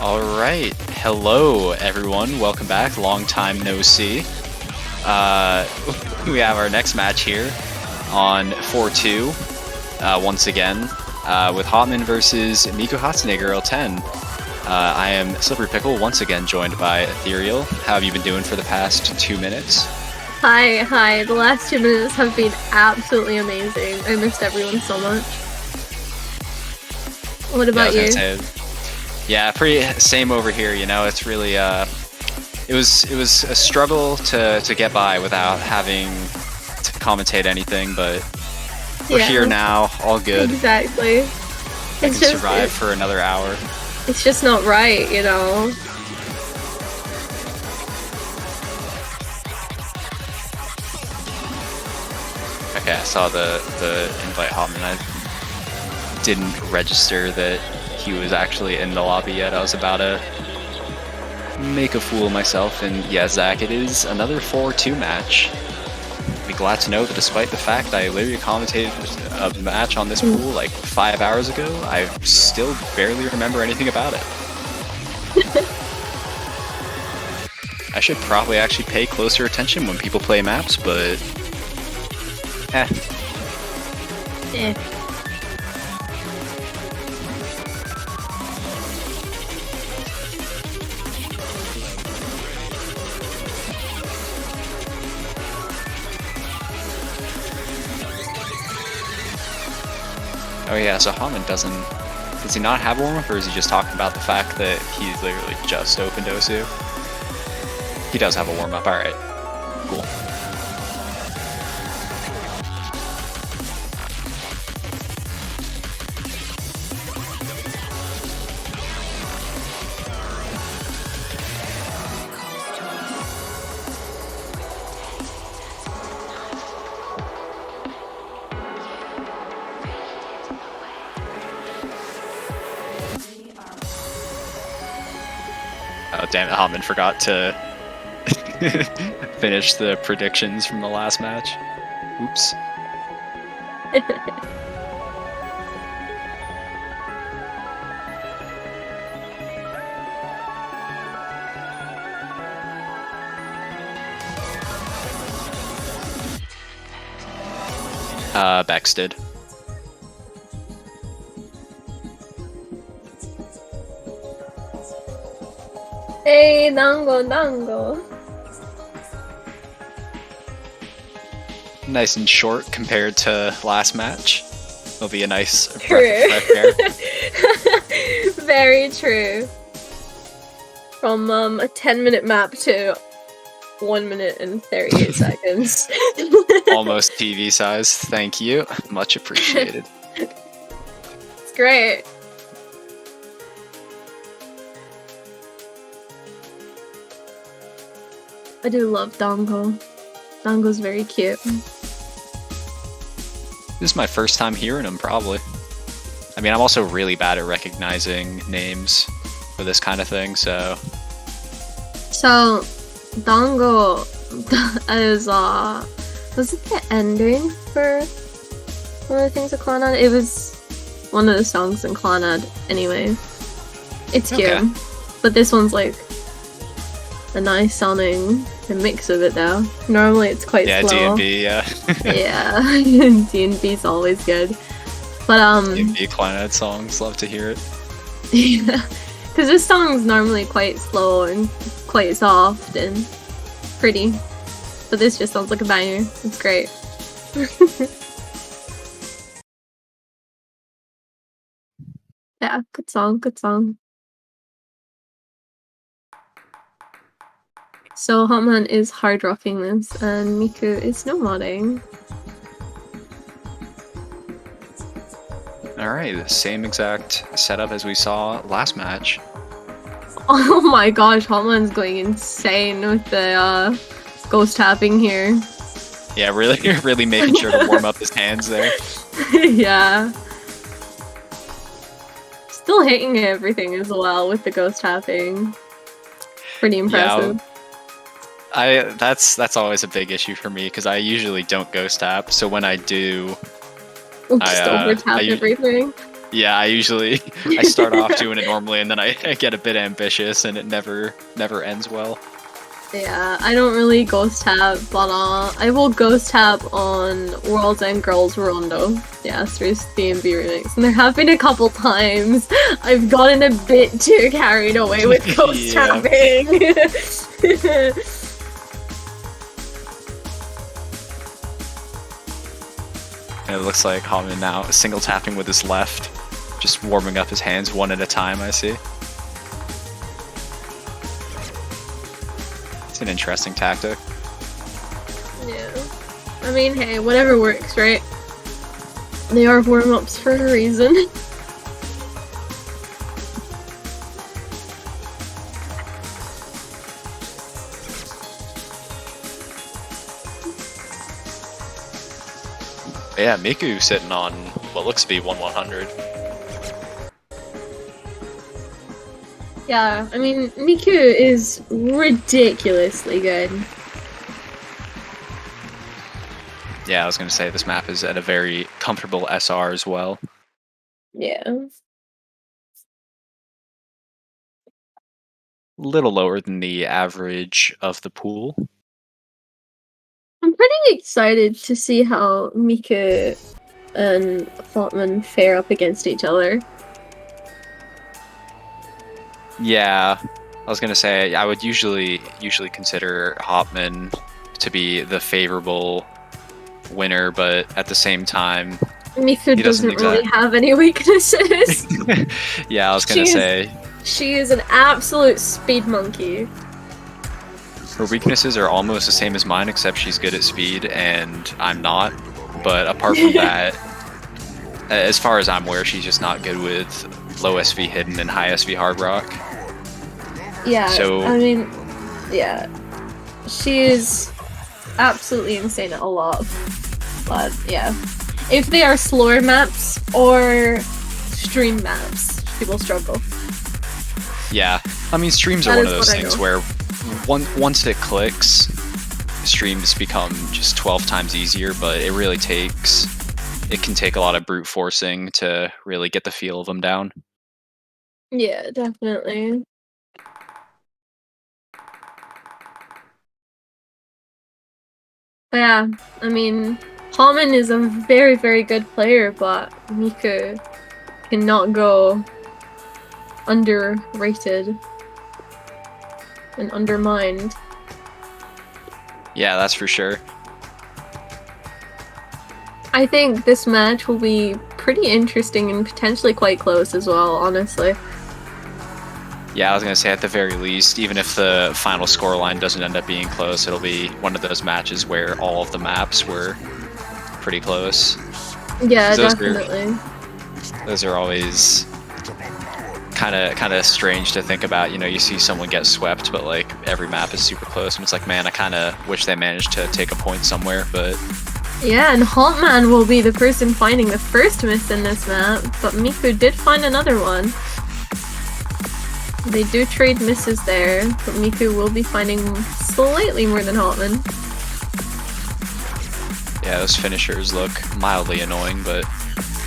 Alright, hello everyone, welcome back, long time no see. We have our next match here on 4-2, once again, with Hotman versus mikuhatsunegirl10. I am SlipperyPickle, once again joined by Ethereal. How have you been doing for the past 2 minutes? Hi, the last 2 minutes have been absolutely amazing. I missed everyone so much. What about you? Yeah, pretty same over here, you know, it's really, it was a struggle to get by without having to commentate anything, but we're here now, all good. Exactly. I can survive for another hour. It's just not right, you know? Okay, I saw the invite Hotman. I didn't register that he was actually in the lobby yet. I was about to make a fool of myself, and yeah, Zach, it is another 4-2 match. Be glad to know that despite the fact I literally commentated a match on this pool like 5 hours ago, I still barely remember anything about it. I should probably actually pay closer attention when people play maps, but eh. Oh yeah, so Hotman does he not have a warm-up, or is he just talking about the fact that he's literally just opened Osu? He does have a warm-up, alright. Cool. Oh damn it, Hotman forgot to finish the predictions from the last match. Oops. Bex did. Hey, dango. Nice and short compared to last match. It'll be a nice true. breath of fresh air. Very true. From a 10-minute map to 1 minute and 38 seconds. Almost TV size. Thank you. Much appreciated. It's great. I do love Dango. Dango's very cute. This is my first time hearing him, probably. I mean, I'm also really bad at recognizing names for this kind of thing, so... So, Dango is, was it the ending for one of the things of Clannad? It was one of the songs in Clannad, anyway. It's cute. Okay. But this one's like a nice sounding mix of it though. Normally it's quite slow. D&B, yeah. Yeah, D&B's always good. But D&B Clannad songs, love to hear it. Yeah, because this song's normally quite slow and quite soft and pretty. But this just sounds like a banger. It's great. Yeah, good song. So Hotman is hard rocking this, and Miku is snowmodding. Alright, the same exact setup as we saw last match. Oh my gosh, Hotman's going insane with the ghost tapping here. Yeah, really making sure to warm up his hands there. Yeah. Still hitting everything as well with the ghost tapping. Pretty impressive. Yeah, that's always a big issue for me because I usually don't ghost tap. So when I do, just over tap everything. Yeah, I start off doing it normally, and then I get a bit ambitious, and it never ends well. Yeah, I don't really ghost tab, but I will ghost tab on World's End Girls Rondo. Yeah, Astros D&B remix. And there have been a couple times I've gotten a bit too carried away with ghost tapping. And it looks like Hotman now single tapping with his left, just warming up his hands one at a time, I see. It's an interesting tactic. Yeah. I mean, hey, whatever works, right? They are warm-ups for a reason. Yeah, Miku sitting on what looks to be 1/100. Yeah, I mean, Miku is ridiculously good. Yeah, I was going to say this map is at a very comfortable SR as well. Yeah. Little lower than the average of the pool. I'm pretty excited to see how Miku and Hotman fare up against each other. Yeah, I was gonna say I would usually consider Hotman to be the favorable winner, but at the same time, Miku doesn't really have any weaknesses. Yeah, I was gonna say she is an absolute speed monkey. Her weaknesses are almost the same as mine, except she's good at speed and I'm not. But apart from that, as far as I'm aware, she's just not good with low SV hidden and high SV hard rock. Yeah, so, I mean, yeah. She is absolutely insane at a lot. But yeah. If they are slower maps or stream maps, she will struggle. Yeah, I mean, streams are one of those things where once it clicks, streams become just 12 times easier, but it really it can take a lot of brute forcing to really get the feel of them down. Yeah, definitely. But yeah, I mean, Hotman is a very, very good player, but Miku cannot go underrated and undermined. Yeah, that's for sure. I think this match will be pretty interesting and potentially quite close as well, honestly. Yeah, I was going to say at the very least, even if the final scoreline doesn't end up being close, it'll be one of those matches where all of the maps were pretty close. Yeah, definitely. Those are always kind of strange to think about. You know, you see someone get swept, but like every map is super close, and it's like, man, I kind of wish they managed to take a point somewhere, but... Yeah, and Hotman will be the person finding the first miss in this map, but Miku did find another one. They do trade misses there, but Miku will be finding slightly more than Hotman. Yeah, those finishers look mildly annoying, but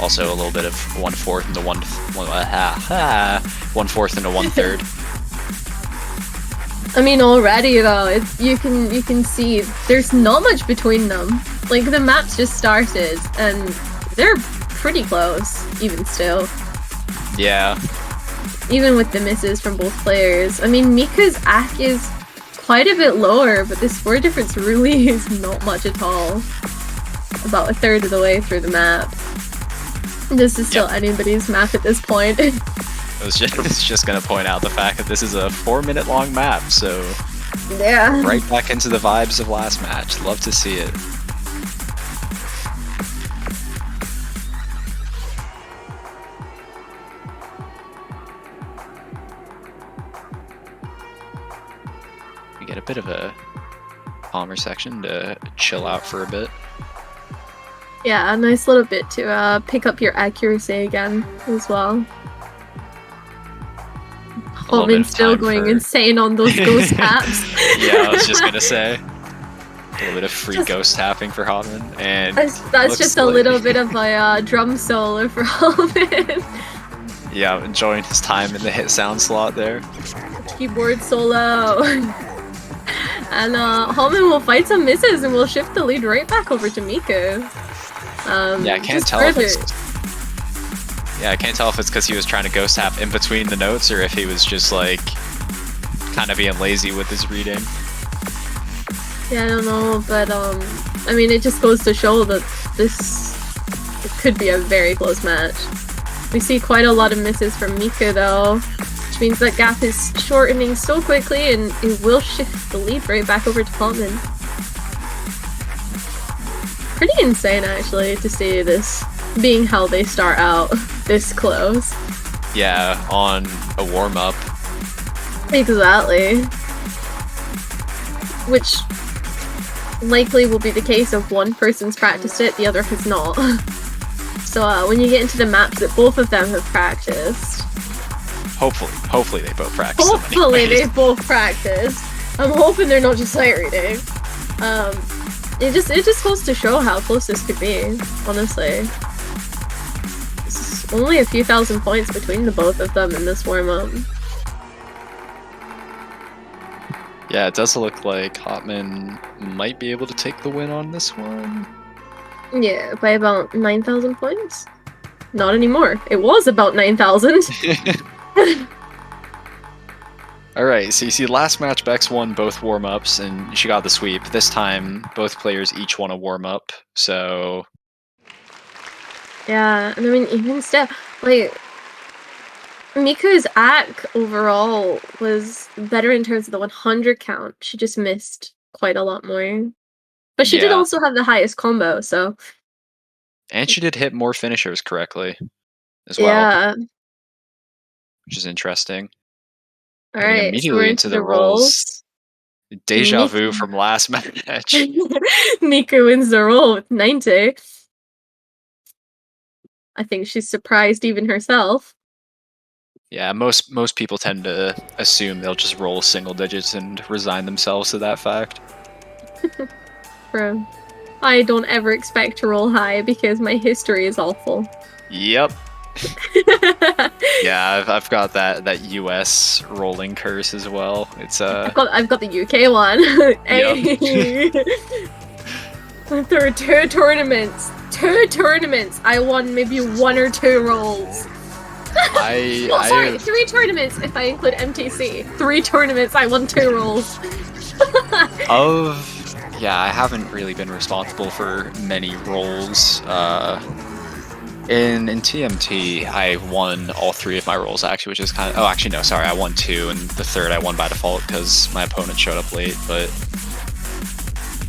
also a little bit of 1/4 into 1/4 into 1/3. I mean, already though, you can see there's not much between them. Like, the map's just started, and they're pretty close, even still. Yeah. Even with the misses from both players. I mean, Miku's AC is quite a bit lower, but the score difference really is not much at all. About a third of the way through the map. This is still anybody's map at this point. I was just gonna point out the fact that this is a 4-minute long map, so yeah, right back into the vibes of last match. Love to see it. We get a bit of a calmer section to chill out for a bit. Yeah, a nice little bit to pick up your accuracy again as well. Hotman's still going insane on those ghost taps. Yeah, I was just gonna say. little bit of free ghost tapping for Hotman, and that's just a little bit of a drum solo for Hotman. Yeah, enjoying his time in the hit sound slot there. Keyboard solo. And Hotman will fight some misses and will shift the lead right back over to Miku. Yeah, I can't tell if it's... Yeah, I can't tell if it's because he was trying to ghost tap in between the notes or if he was just like kind of being lazy with his reading. Yeah, I don't know, but I mean, it just goes to show that it could be a very close match. We see quite a lot of misses from Miku though, which means that gap is shortening so quickly and it will shift the lead right back over to Hotman. Pretty insane actually to see this being how they start out this close. Yeah, on a warm-up. Exactly. Which likely will be the case if one person's practiced it, the other has not. So when you get into the maps that both of them have practiced... Hopefully they both practiced. Hopefully they both practiced. I'm hoping they're not just sight reading. It just goes to show how close this could be, honestly. It's only a few thousand points between the both of them in this warm-up. Yeah, it does look like Hotman might be able to take the win on this one. Yeah, by about 9,000 points? Not anymore. It was about 9,000. Alright, so you see last match Bex won both warm-ups and she got the sweep. This time, both players each won a warm-up, so... Yeah, and I mean, even still, like, Miku's act overall was better in terms of the 100 count. She just missed quite a lot more. But she did also have the highest combo, so... And she did hit more finishers correctly as well. Yeah. Which is interesting. Alright, immediately so into the rolls. Deja vu from last match. Miku wins the roll with 90. I think she's surprised even herself. Yeah, most people tend to assume they'll just roll single digits and resign themselves to that fact. Bro, I don't ever expect to roll high because my history is awful. Yep. Yeah, I've got that US rolling curse as well. It's I've got the UK one. Hey. There were two tournaments. I won maybe 1 or 2 rolls. Sorry, 3 tournaments if I include MTC. 3 tournaments, I won 2 rolls. Yeah, I haven't really been responsible for many rolls. In TMT, I won all 3 of my rolls actually, which is kind of... Oh, actually no, sorry, I won 2, and the 3rd I won by default because my opponent showed up late, but...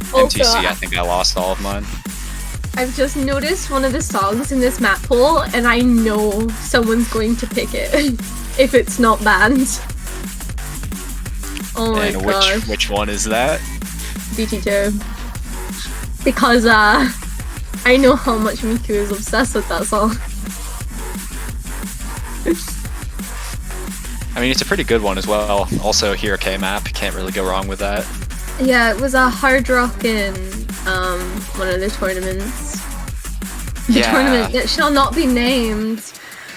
MTC, I think I lost all of mine. I've just noticed one of the songs in this map poll, and I know someone's going to pick it if it's not banned. Oh my gosh. Which one is that? BT2. Because I know how much Miku is obsessed with that song. I mean, it's a pretty good one as well. Also, Hero-K map, can't really go wrong with that. Yeah, it was a hard rock in one of the tournaments. The tournament that shall not be named.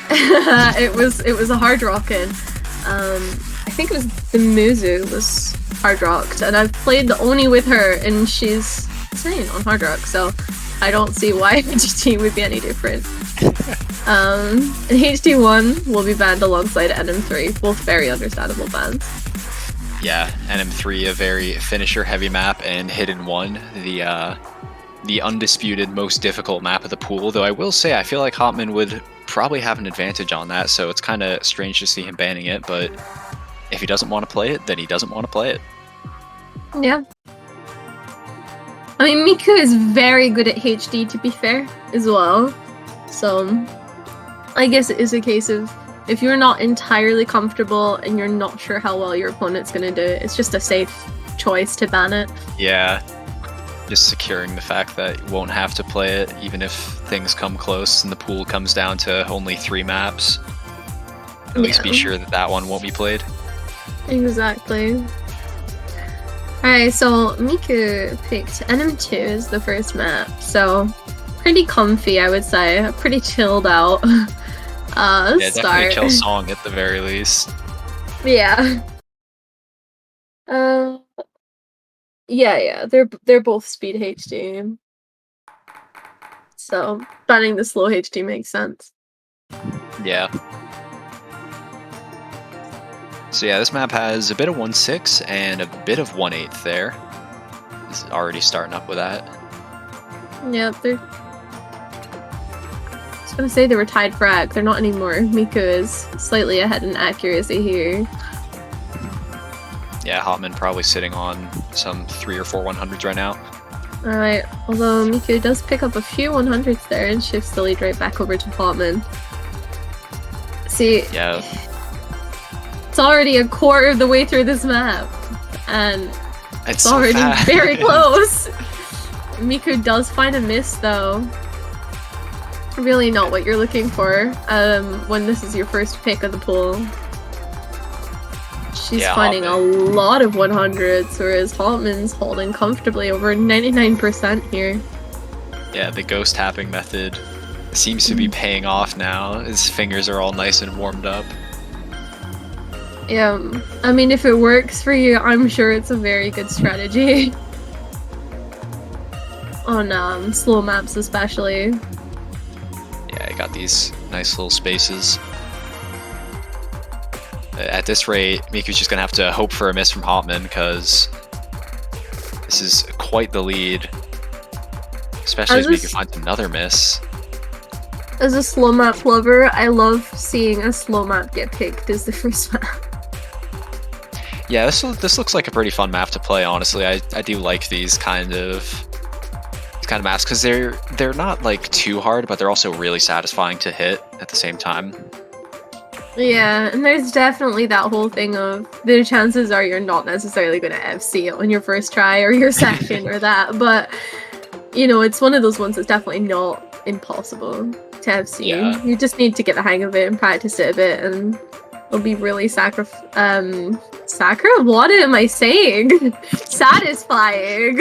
it was a hard rockin'. I think it was the Muzu was hard rocked, and I've played the Oni with her, and she's insane on hard rock, so I don't see why HT would be any different. And HT1 will be banned alongside NM3, both very understandable bans. Yeah, NM3, a very finisher-heavy map, and Hidden 1, the undisputed most difficult map of the pool, though I will say I feel like Hotman would probably have an advantage on that, so it's kind of strange to see him banning it, but if he doesn't want to play it, then he doesn't want to play it. Yeah. I mean, Miku is very good at HD, to be fair, as well. So, I guess it is a case of if you're not entirely comfortable and you're not sure how well your opponent's going to do it, it's just a safe choice to ban it. Yeah. Just securing the fact that you won't have to play it, even if things come close and the pool comes down to only 3 maps. At least be sure that that one won't be played. Exactly. Alright, so Miku picked NM2 as the first map, so pretty comfy, I would say. Pretty chilled out Yeah, definitely start. a chill song at the very least. Yeah. Yeah, they're both speed HD. So finding the slow HD makes sense. Yeah. So yeah, this map has a bit of 1/6 and a bit of 1/8 there. This is already starting up with that. Yep, they're. I was gonna say they were tied for act. They're not anymore. Miku is slightly ahead in accuracy here. Yeah, Hotman probably sitting on some 3 or 4 100s right now. Alright, although Miku does pick up a few 100s there and shifts the lead right back over to Hotman. See, Yeah. it's already a quarter of the way through this map, and it's so already fast. very close. Miku does find a miss though. Really not what you're looking for when this is your first pick of the pool. She's finding a lot of 100s, whereas Hotman's holding comfortably over 99% here. Yeah, the ghost tapping method seems to be paying off now. His fingers are all nice and warmed up. Yeah, I mean, if it works for you, I'm sure it's a very good strategy. On slow maps especially. Yeah, I got these nice little spaces. At this rate, Miku's just gonna have to hope for a miss from Hotman, because this is quite the lead. Especially as Miku finds another miss. As a slow map lover, I love seeing a slow map get picked as the first map. Yeah, this looks like a pretty fun map to play, honestly. I do like these kind of maps, because they're not like too hard, but they're also really satisfying to hit at the same time. Yeah, and there's definitely that whole thing of the chances are you're not necessarily going to FC on your first try or your second or that, but you know, it's one of those ones that's definitely not impossible to FC. Yeah. You just need to get the hang of it and practice it a bit, and it'll be really what am I saying? Satisfying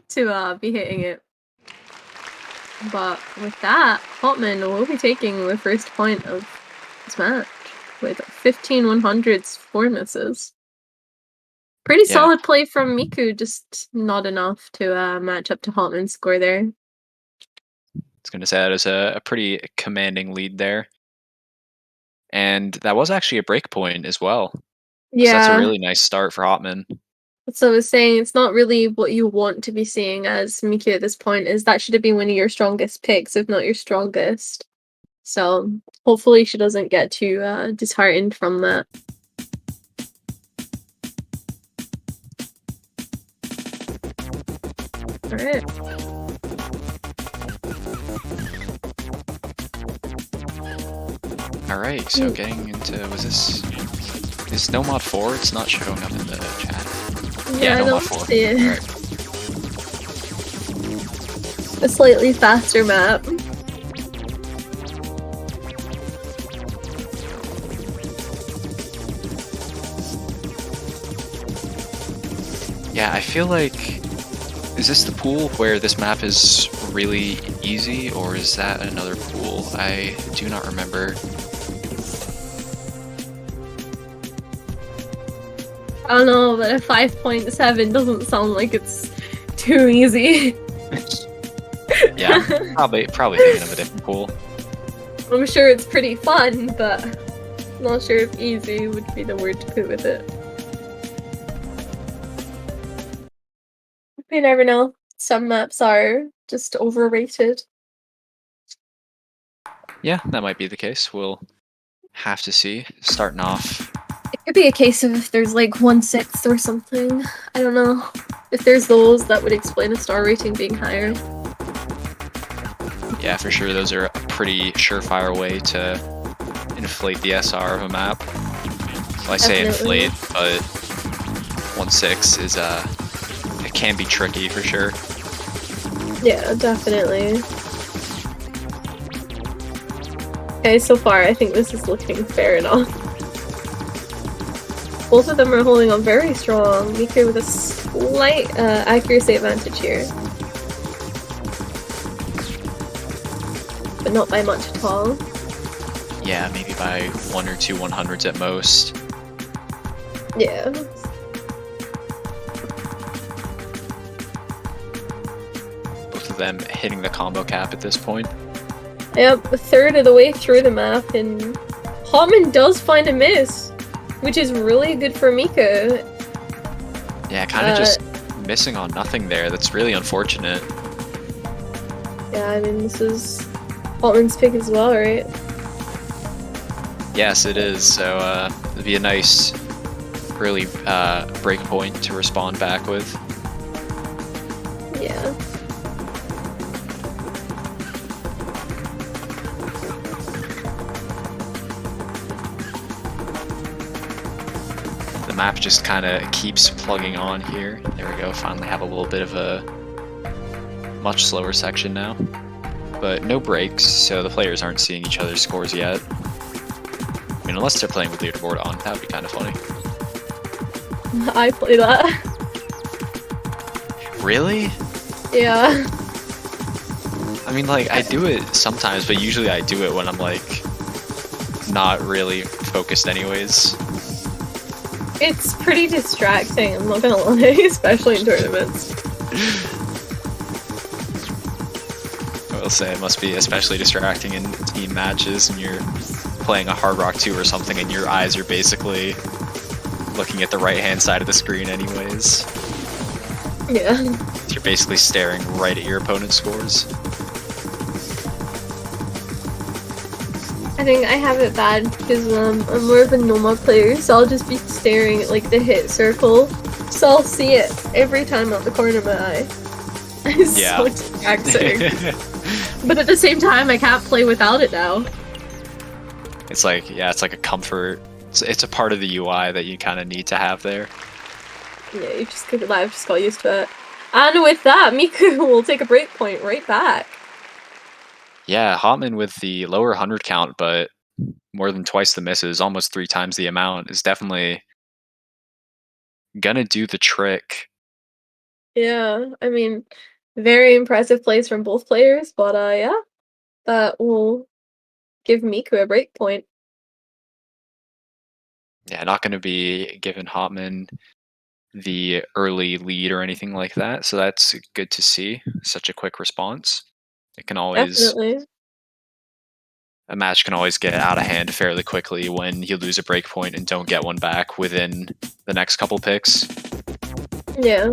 to be hitting it. But with that, Hotman will be taking the first point of this match with 15 100s, 4 misses. Pretty solid play from Miku, just not enough to match up to Hotman's score there. I was going to say that is a pretty commanding lead there. And that was actually a break point as well. Yeah. So that's a really nice start for Hotman. So I was saying, it's not really what you want to be seeing as Miku at this point, is that should have been one of your strongest picks, if not your strongest. So hopefully she doesn't get too disheartened from that. Alright. Alright, so getting into, is no mod 4? It's not showing up in the chat. Yeah, no I mod don't 4. see it. Right. A slightly faster map. Yeah, I feel like, is this the pool where this map is really easy, or is that another pool? I do not remember. I don't know, but a 5.7 doesn't sound like it's too easy. Yeah, probably thinking of a different pool. I'm sure it's pretty fun, but not sure if easy would be the word to put with it. You never know. Some maps are just overrated. Yeah, that might be the case. We'll have to see. Starting off. It could be a case of if there's like 1/6 or something. I don't know. If there's those, that would explain a star rating being higher. Yeah, for sure. Those are a pretty surefire way to inflate the SR of a map. Well, I say inflate, but 1/6 is it can be tricky for sure. Yeah, definitely. Okay, so far I think this is looking fair enough. both of them are holding on very strong. Miku with a slight accuracy advantage here. But not by much at all. Yeah, maybe by 1 or 2 100s at most. Yeah. Both of them hitting the combo cap at this point. Yep, a third of the way through the map, and Hotman does find a miss, which is really good for Miku. Yeah, kind of just missing on nothing there. That's really unfortunate. Yeah, I mean, this is Hotman's pick as well, right? Yes, it is. So it'd be a nice early break point to respond back with. Yeah. The map just kind of keeps plugging on here. There we go. Finally have a little bit of a much slower section now. But no breaks, so the players aren't seeing each other's scores yet. I mean, unless they're playing with leaderboard on, that would be kind of funny. I play that. Really? Yeah. I mean, like, I do it sometimes, but usually I do it when I'm, like, not really focused anyways. It's pretty distracting, I'm not gonna lie, especially in tournaments. I will say it must be especially distracting in team matches and you're playing a Hard Rock 2 or something and your eyes are basically looking at the right-hand side of the screen anyways. Yeah. You're basically staring right at your opponent's scores. I think I have it bad because I'm more of a normal player, so I'll just be staring at like the hit circle. So I'll see it every time out the corner of my eye. It's so distracting. But at the same time, I can't play without it now. It's like, yeah, it's like a comfort. It's a part of the UI that you kind of need to have there. Yeah, you just I've just got used to it. And with that, Miku will take a break point right back. Yeah, Hotman with the lower 100 count, but more than twice the misses, almost 3 times the amount, is definitely gonna do the trick. Yeah, I mean, very impressive plays from both players, but yeah, that will give Miku a break point. Yeah, not gonna be giving Hotman the early lead or anything like that, so that's good to see. Such a quick response. It can always... Definitely. A match can always get out of hand fairly quickly when you lose a break point and don't get one back within the next couple picks. Yeah.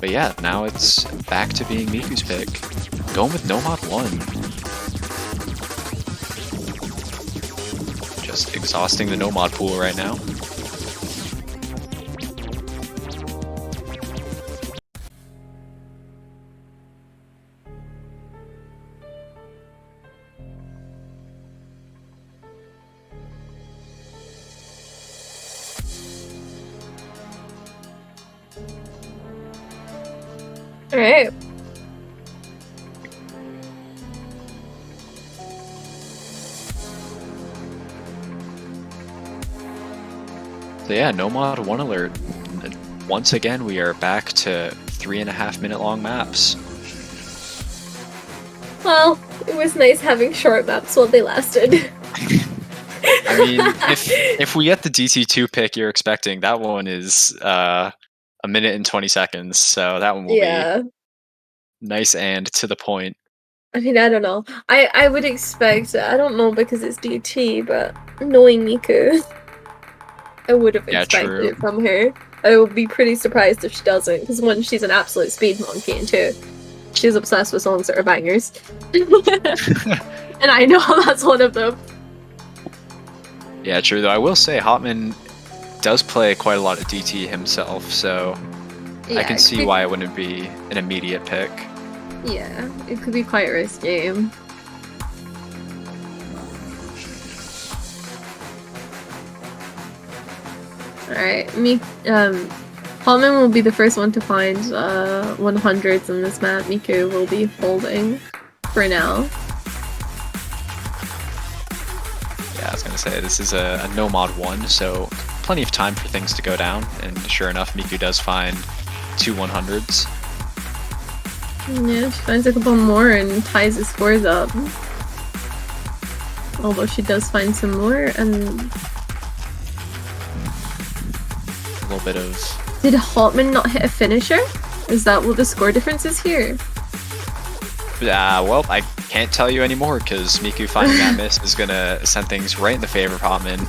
But yeah, now it's back to being Miku's pick. Going with Nomad 1. Just exhausting the Nomad pool right now. Alright. So yeah, Nomad 1 alert. Once again, we are back to 3.5 minute long maps. Well, it was nice having short maps while they lasted. I mean, if we get the DT2 pick you're expecting, that one is 1 minute and 20 seconds, so that one will be nice and to the point. I mean, I don't know. I would expect, I don't know because it's DT, but knowing Miku, I would have expected it from her. I would be pretty surprised if she doesn't, because one, she's an absolute speed monkey, and two, she's obsessed with songs that are bangers. And I know that's one of them. Yeah, true, though. I will say Hotman does play quite a lot of DT himself, so yeah, I can see why it wouldn't be an immediate pick. Yeah, it could be quite a risk game. Alright, Hotman will be the first one to find 100s in this map. Miku will be holding for now. gonna say, this is a no mod 1, so plenty of time for things to go down, and sure enough, Miku does find 2 100s. Yeah, she finds a couple more and ties the scores up. Although she does find some more, and a little bit of... Did Hotman not hit a finisher? Is that what the score difference is here? Well, I can't tell you anymore, because Miku finding that miss is gonna send things right in the favor of Hotman.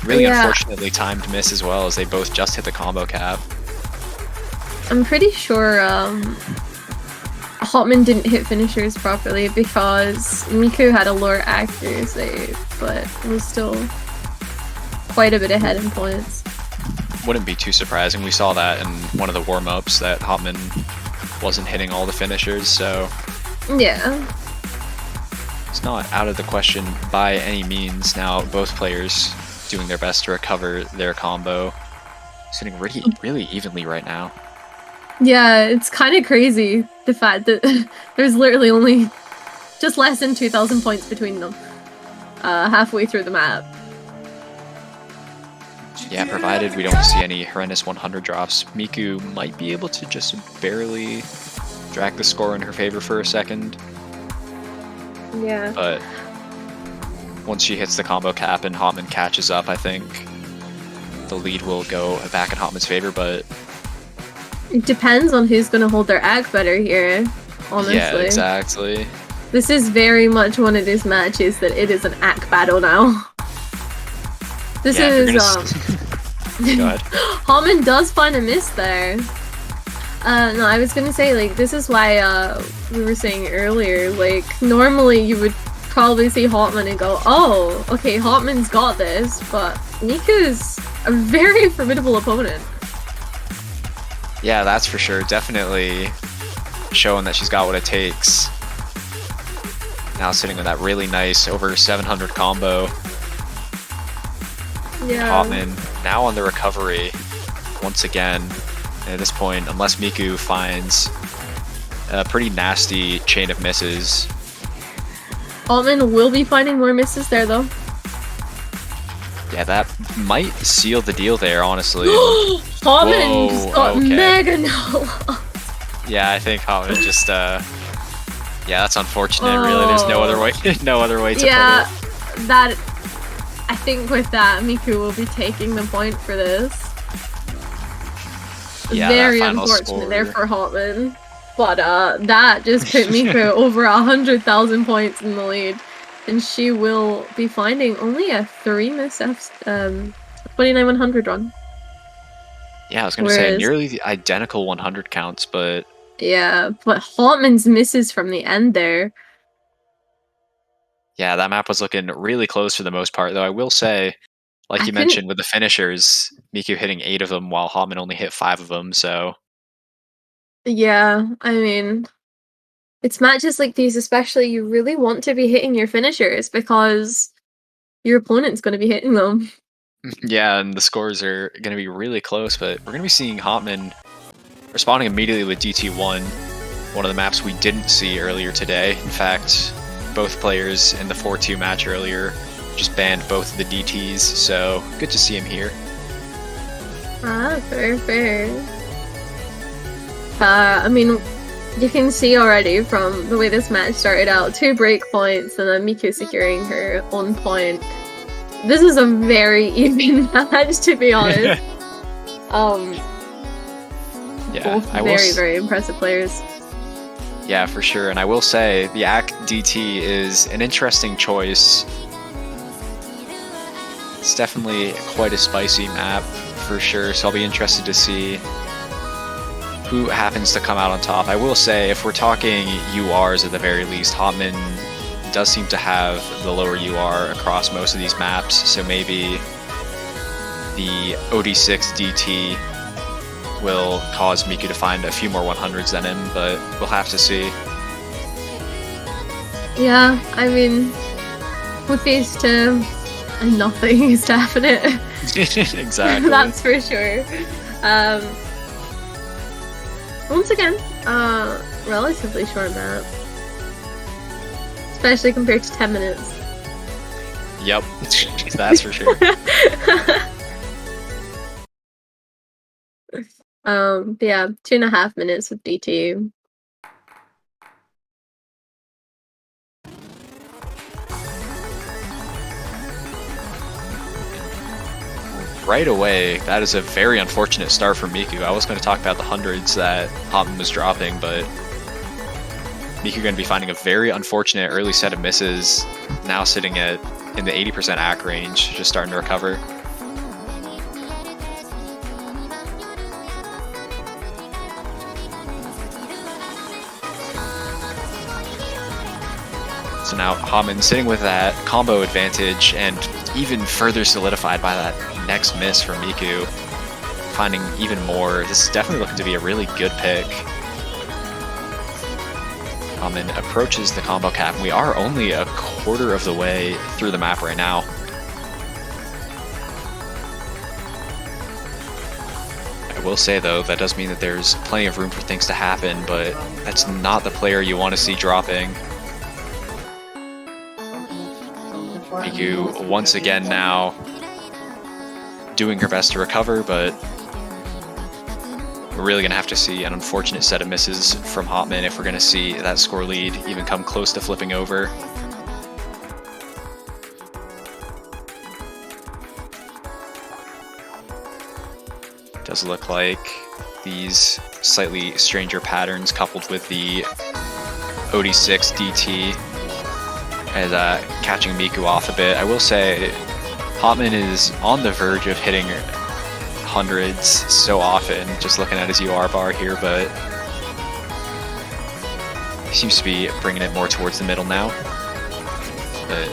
Really unfortunately timed miss as well, as they both just hit the combo cap. I'm pretty sure Hotman didn't hit finishers properly because Miku had a lower accuracy, but was still quite a bit ahead in points. Wouldn't be too surprising. We saw that in one of the warm-ups that Hotman wasn't hitting all the finishers, so... Yeah. It's not out of the question by any means. Now, both players doing their best to recover their combo. Sitting really evenly right now. Yeah, it's kind of crazy, the fact that there's literally only just less than 2,000 points between them. Halfway through the map. Yeah, provided we don't see any horrendous 100 drops, Miku might be able to just barely drag the score in her favor for a second. Yeah. But once she hits the combo cap and Hotman catches up, I think the lead will go back in Hotman's favor, but... It depends on who's going to hold their act better here, honestly. Yeah, exactly. This is very much one of these matches that it is an act battle now. This is, Go ahead. Hotman does find a miss there. No, I was gonna say, like, this is why, we were saying earlier, like, normally you would probably see Hotman and go, oh, okay, Hotman's got this, but Miku's a very formidable opponent. Yeah, that's for sure. Definitely showing that she's got what it takes. Now sitting with that really nice over 700 combo. Yeah. Hotman now on the recovery once again. And at this point, unless Miku finds a pretty nasty chain of misses. Hotman will be finding more misses there, though. Yeah, that might seal the deal there, honestly. Hotman just got mega no. Yeah, I think Hotman just yeah, that's unfortunate. Really, there's no other way, to put it. Yeah, that. I think with that, Miku will be taking the point for this. Yeah, very unfortunate there for Hotman, but that just put Miku over 100,000 points in the lead, and she will be finding only a 3 miss 29-100 run. Yeah, I was gonna say nearly the identical 100 counts, but yeah, but Hotman's misses from the end there. Yeah, that map was looking really close for the most part, though I will say, like you mentioned, with the finishers, Miku hitting 8 of them while Hotman only hit 5 of them, so... Yeah, I mean, it's matches like these especially, you really want to be hitting your finishers because your opponent's going to be hitting them. Yeah, and the scores are going to be really close, but we're going to be seeing Hotman responding immediately with DT1, one of the maps we didn't see earlier today. In fact, both players in the 4-2 match earlier just banned both of the DTs, so good to see him here. Ah, fair. I mean, you can see already from the way this match started out, 2 break points and then Miku securing her own point. This is a very even match, to be honest. Yeah, both very impressive players. Yeah, for sure. And I will say, the ACK DT is an interesting choice. It's definitely quite a spicy map, for sure, so I'll be interested to see who happens to come out on top. I will say, if we're talking URs at the very least, Hotman does seem to have the lower UR across most of these maps, so maybe the OD6 DT will cause Miku to find a few more 100s than him, but we'll have to see. Yeah, I mean, with these two, nothing is definite. Exactly. That's for sure. Once again, relatively short map. Especially compared to 10 minutes. Yep, that's for sure. But yeah, 2.5 minutes with DT. Right away, that is a very unfortunate start for Miku. I was going to talk about the hundreds that Hotman was dropping, but Miku going to be finding a very unfortunate early set of misses, now sitting in the 80% AC range, just starting to recover. So now Hotman sitting with that combo advantage and even further solidified by that next miss from Miku, finding even more. This is definitely looking to be a really good pick. Hotman approaches the combo cap, and we are only a quarter of the way through the map right now. I will say though, that does mean that there's plenty of room for things to happen, but that's not the player you want to see dropping. Miku once again now doing her best to recover, but we're really going to have to see an unfortunate set of misses from Hotman if we're going to see that score lead even come close to flipping over. Does look like these slightly stranger patterns coupled with the OD6 DT as catching Miku off a bit. I will say Hotman is on the verge of hitting hundreds so often, just looking at his UR bar here, but he seems to be bringing it more towards the middle now. But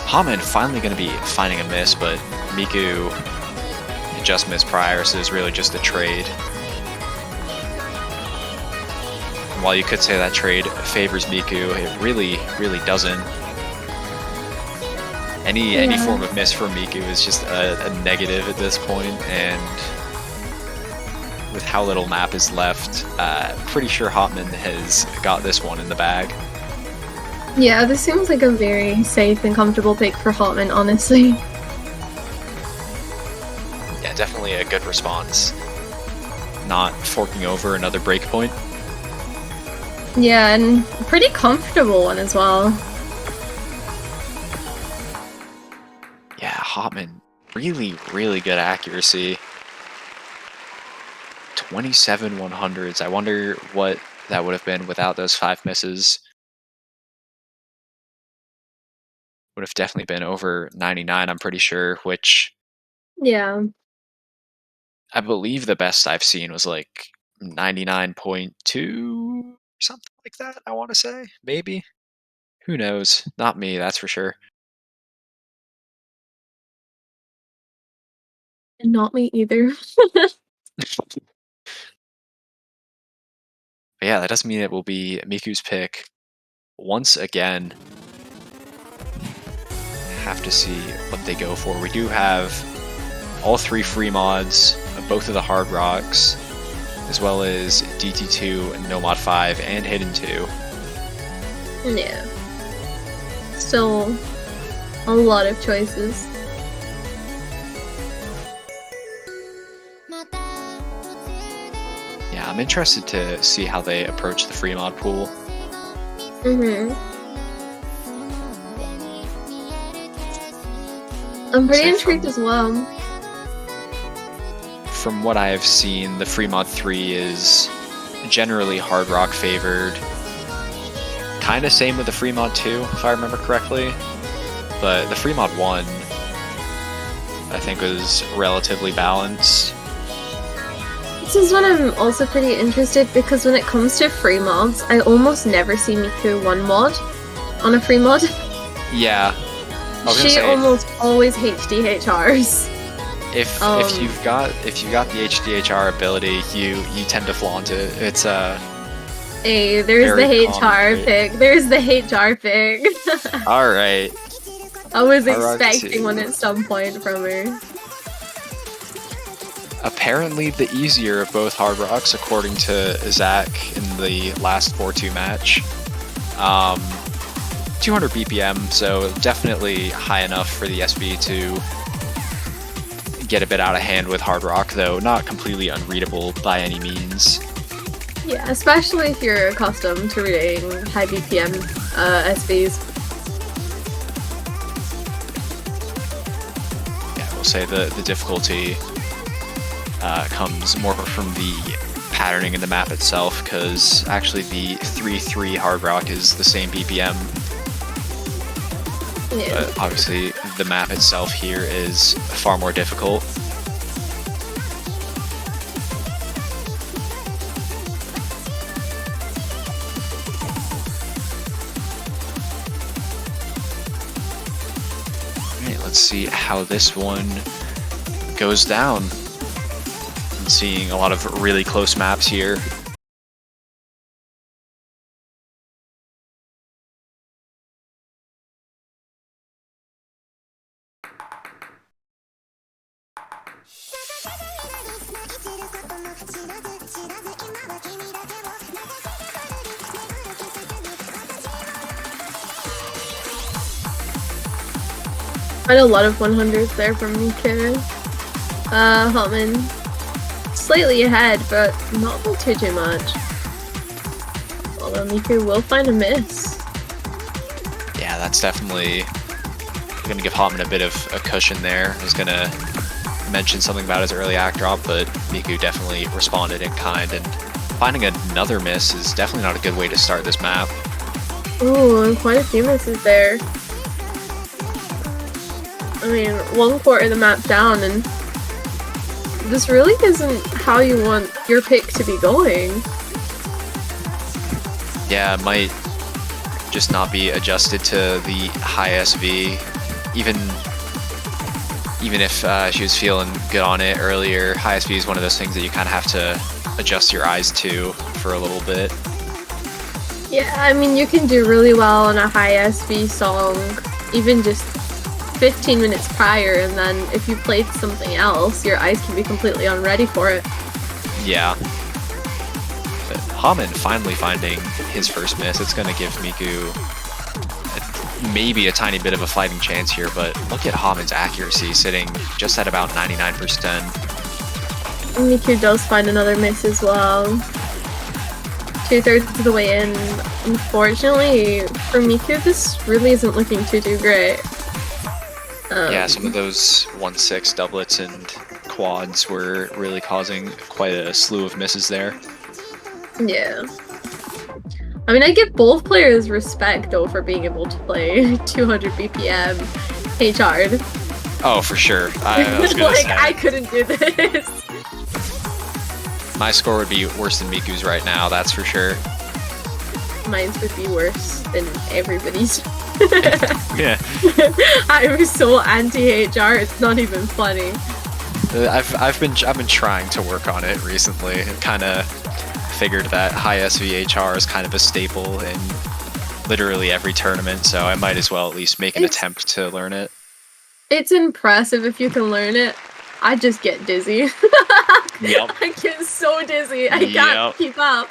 Hotman finally going to be finding a miss, but Miku just missed prior, so it's really just a trade. And while you could say that trade favors Miku, it really doesn't. Any form of miss from Miku is just a negative at this point, and with how little map is left, pretty sure Hotman has got this one in the bag. Yeah, this seems like a very safe and comfortable pick for Hotman, honestly. Yeah, definitely a good response. Not forking over another breakpoint. Yeah, and a pretty comfortable one as well. Yeah, Hotman, really good accuracy. 27 100s. I wonder what that would have been without those 5 misses. Would have definitely been over 99, I'm pretty sure, which Yeah. I believe the best I've seen was like 99.2, something like that, I want to say. Maybe. Who knows? Not me, that's for sure. Not me either. But yeah, that does mean it will be Miku's pick once again. Have to see what they go for. We do have all 3 free mods, both of the hard rocks, as well as DT2, No Mod 5, and Hidden 2. Yeah. Still a lot of choices. Yeah, I'm interested to see how they approach the free mod pool. I'm pretty intrigued as well. From what I have seen, the free mod 3 is generally hard rock favored. Kind of same with the free mod 2, if I remember correctly. But the free mod 1, I think, was relatively balanced. This is when I'm also pretty interested, because when it comes to free mods, I almost never see Miku 1 mod on a free mod. Yeah. She almost always HDHRs. If you've got the HDHR ability, you tend to flaunt it. It's Hey, there's the HR pick. There's the HR pick. All right. I was expecting one at some point from her. Apparently the easier of both hard rocks, according to Zach in the last 4-2 match. 200 BPM, so definitely high enough for the SB to get a bit out of hand with hard rock, though not completely unreadable by any means. Yeah, especially if you're accustomed to reading high BPM SBs. Yeah, we'll say the difficulty comes more from the patterning in the map itself, because actually the 3-3 hard rock is the same BPM. Yeah. But obviously the map itself here is far more difficult. Alright, let's see how this one goes down. I'm seeing a lot of really close maps here. Quite a lot of 100s there from Miku. Hotman slightly ahead, but not by too much. Although Miku will find a miss. Yeah, that's definitely going to give Hotman a bit of a cushion there. I was going to mention something about his early act drop, but Miku definitely responded in kind, and finding another miss is definitely not a good way to start this map. Ooh, and quite a few misses there. I mean, 1/4 of the map down, and this really isn't how you want your pick to be going. Yeah, it might just not be adjusted to the high SV. Even if she was feeling good on it earlier, high SV is one of those things that you kind of have to adjust your eyes to for a little bit. Yeah, I mean, you can do really well on a high SV song, even just 15 minutes prior, and then if you played something else, your eyes can be completely unready for it. Yeah. But Hotman finally finding his first miss. It's going to give Miku maybe a tiny bit of a fighting chance here, but look at Hotman's accuracy sitting just at about 99%. Miku does find another miss as well. 2/3 of the way in. Unfortunately, for Miku, this really isn't looking too great. Yeah, some of those 1/6 doublets and quads were really causing quite a slew of misses there. Yeah. I mean, I give both players respect, though, for being able to play 200 BPM H-hard. Oh, for sure. I was gonna like, say. I couldn't do this. My score would be worse than Miku's right now, that's for sure. Mine would be worse than everybody's. Yeah. I'm so anti-HR, it's not even funny. I've been trying to work on it recently. Kind of figured that high SVHR is kind of a staple in literally every tournament, so I might as well at least make an attempt to learn it. It's impressive if you can learn it. I just get dizzy. Yep. I get so dizzy. I can't keep up.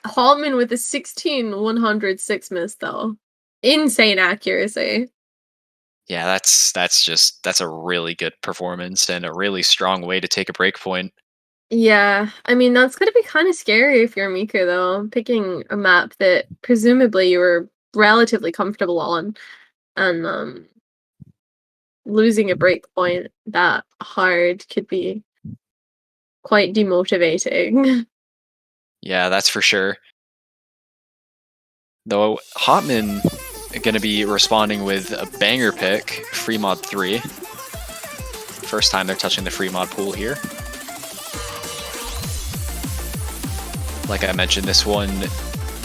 Hotman with a 16/106 miss, though. Insane accuracy. Yeah, that's a really good performance and a really strong way to take a break point. Yeah, I mean, that's gonna be kind of scary if you're Miku, though. Picking a map that presumably you were relatively comfortable on, and losing a break point that hard could be quite demotivating. Yeah, that's for sure. Though Hotman going to be responding with a banger pick, free mod 3. First time they're touching the free mod pool here. Like I mentioned, this one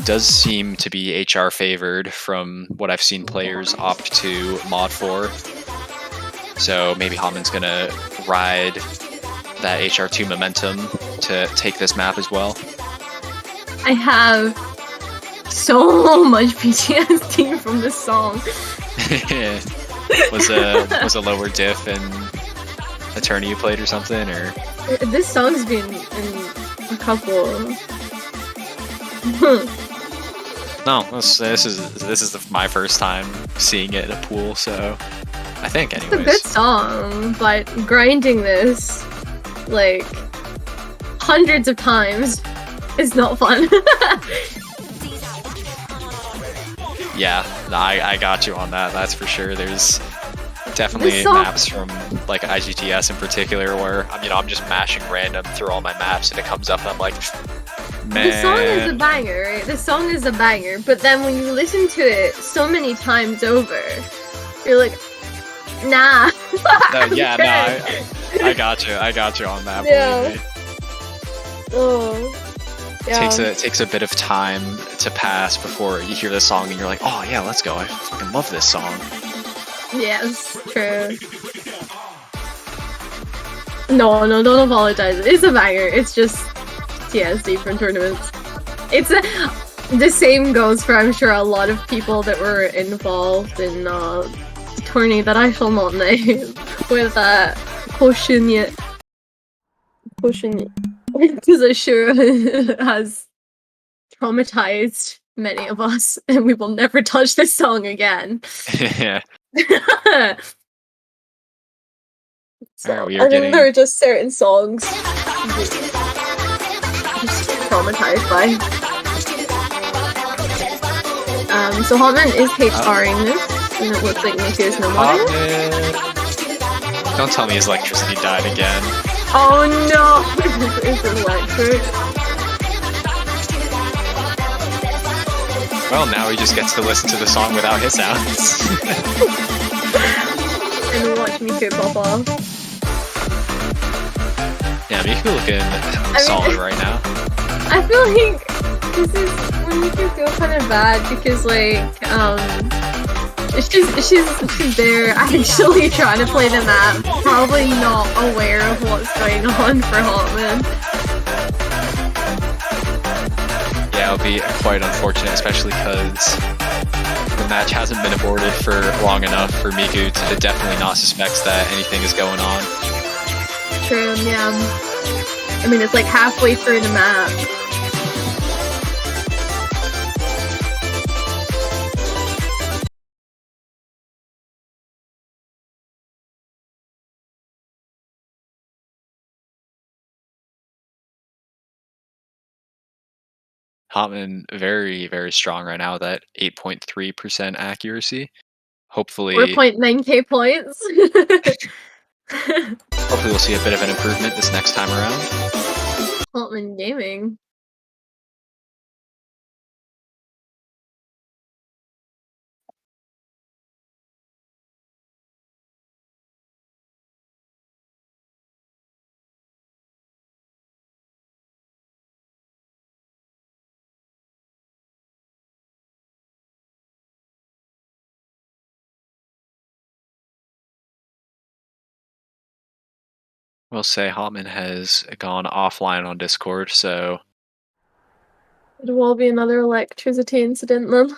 does seem to be HR favored from what I've seen players opt to mod for. So maybe Hotman's going to ride that HR2 momentum to take this map as well. I have so much PTSD from this song. was a lower diff in a tourney you played or something, or this song's been in a couple. No, this is my first time seeing it in a pool, so I think anyways. It's a good song, but grinding this like hundreds of times is not fun. Yeah, no, I got you on that. That's for sure. There's definitely This song- maps from like IGTS in particular where I'm just mashing random through all my maps and it comes up and I'm like, man. The song is a banger, right? The song is a banger, but then when you listen to it so many times over, you're like, nah. I got you on that. Yeah. Believe me. Oh. Yeah. Takes a bit of time to pass before you hear the song and you're like, oh yeah, let's go. I fucking love this song. Yes, true. No, don't apologize. It's a banger. It's just TSD from tournaments. The same goes for, I'm sure, a lot of people that were involved in the tourney that I shall not name with Colosseum. Because I'm sure has traumatized many of us, and we will never touch this song again. Yeah. So, we I are think getting... there are just certain songs just traumatized by. So Hotman is HRing this, and it looks like Miku is no more. Don't tell me his electricity died again. Oh no! It's electric. Well, now he just gets to listen to the song without his sounds. And watch Miku pop off. Yeah, Miku looking solid right now. I feel like this is when Miku feel kind of bad because she's there actually trying to play the map, probably not aware of what's going on for Hotman. Yeah, it'll be quite unfortunate, especially because the match hasn't been aborted for long enough for Miku to definitely not suspect that anything is going on. True, yeah. I mean, it's like halfway through the map. Hotman very, very strong right now, that 8.3% accuracy. Hopefully 4.9k points. hopefully we'll see a bit of an improvement this next time around. Hotman Gaming. We'll say Hotman has gone offline on Discord, so It will be another electricity incident then.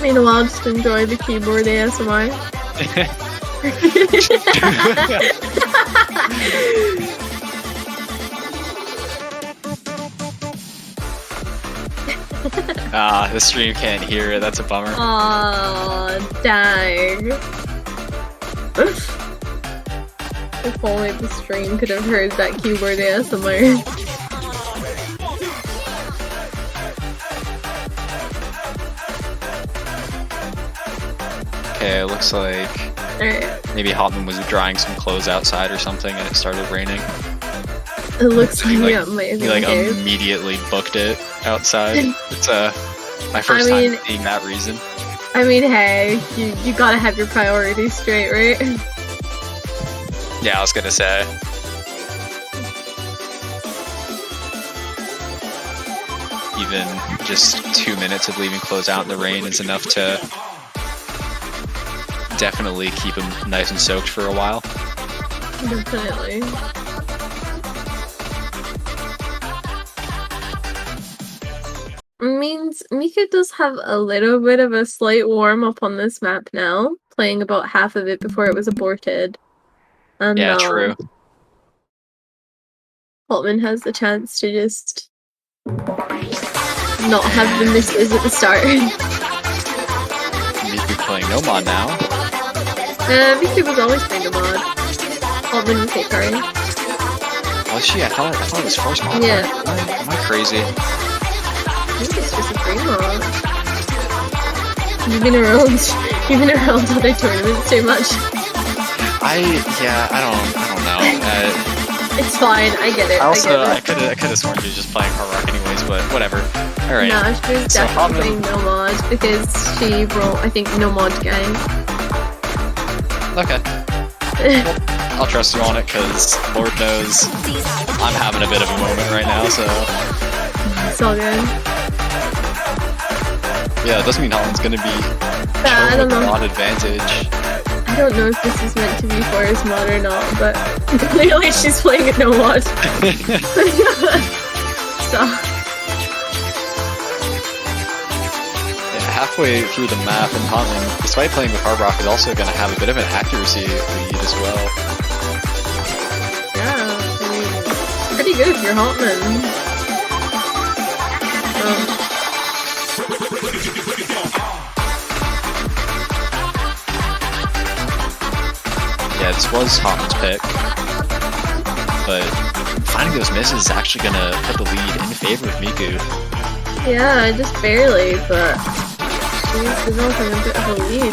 Meanwhile, just enjoy the keyboard ASMR. the stream can't hear it, that's a bummer. Aw, dang. If only the stream could have heard that keyboard ASMR. Okay, it looks like maybe Hotman was drying some clothes outside or something and it started raining. It looks like He amazing. immediately booked it outside. It's my first time seeing that reason. I mean, hey, you gotta have your priorities straight, right? Yeah, I was gonna say. Even just 2 minutes of leaving clothes out in the rain is enough to definitely keep them nice and soaked for a while. Definitely. means Miku does have a little bit of a slight warm-up on this map now, playing about half of it before it was aborted. And Yeah, now true. Hotman has the chance to just not have the misses at the start. Miku playing Nomad now. Miku was always playing a mod. Hotman was hit carry. Was she? I thought it was first mod. Yeah. Am I crazy? I think it's just a free mod. You've been around other tournaments too much. I don't know. It's fine, I get it. I could have sworn she was just playing Hard Rock anyways, but whatever. All right. No, she was definitely playing no mod because she wrote, I think, no mod gang. Okay. I'll trust you on it because Lord knows I'm having a bit of a moment right now, so. It's all good. Yeah, it doesn't mean Holland's gonna be I don't know. mod advantage. I don't know if this is meant to be for his mod or not, but clearly she's playing it no mod. So. Yeah, halfway through the map, and Hotman, despite playing with Hard Rock, is also going to have a bit of an accuracy lead as well. Yeah, I mean, pretty good if you're Hotman. Yeah, this was Hotman's pick, but finding those misses is actually going to put the lead in favor of Miku. Yeah, just barely, but she's developing a bit of a lead.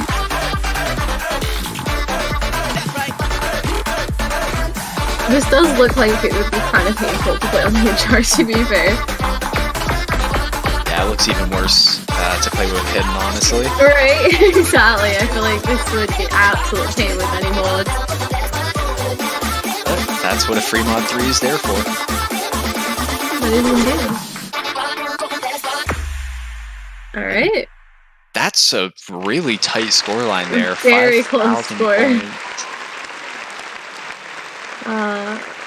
This does look like it would be kind of painful to play on the HR, to be fair. Yeah, it looks even worse to play with hidden, honestly. Right, exactly. I feel like this would be absolute pain with any mods. But that's what a free mod 3 is there for. That is indeed. Alright. That's a really tight scoreline there. Very close score. Points.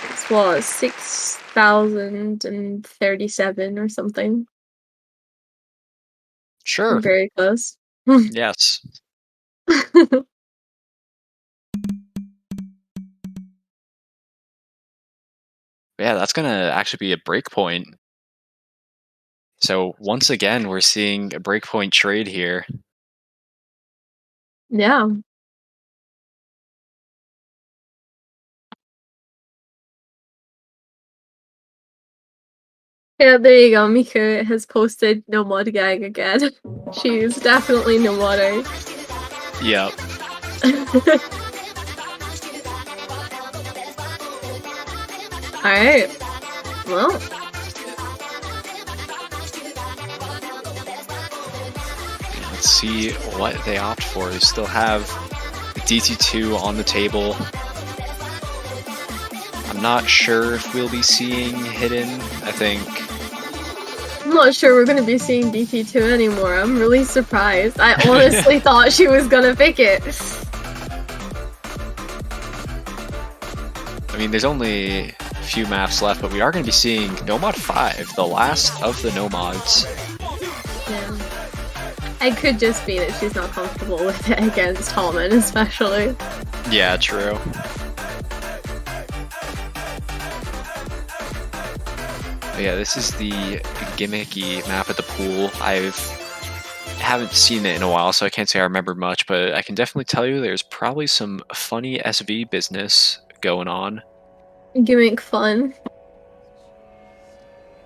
This was 6,037 or something. Sure. Very close. Yes. Yeah, that's going to actually be a breakpoint. So once again, we're seeing a breakpoint trade here. Yeah. Yeah, there you go. Miku has posted no mod gang again. She's definitely no modder. Yep. Alright. Well. Let's see what they opt for. They still have the DT2 on the table. I'm not sure if we'll be seeing hidden. I think. I'm not sure we're gonna be seeing DT2 anymore. I'm really surprised. I honestly thought she was gonna pick it. I mean, there's only a few maps left, but we are going to be seeing Nomad 5, the last of the Nomads. Yeah. It could just be that she's not comfortable with it against Hotman, especially. Yeah, true. But yeah, this is the gimmicky map at the pool. I haven't seen it in a while, so I can't say I remember much, but I can definitely tell you there's probably some funny SV business going on. Gimmick fun.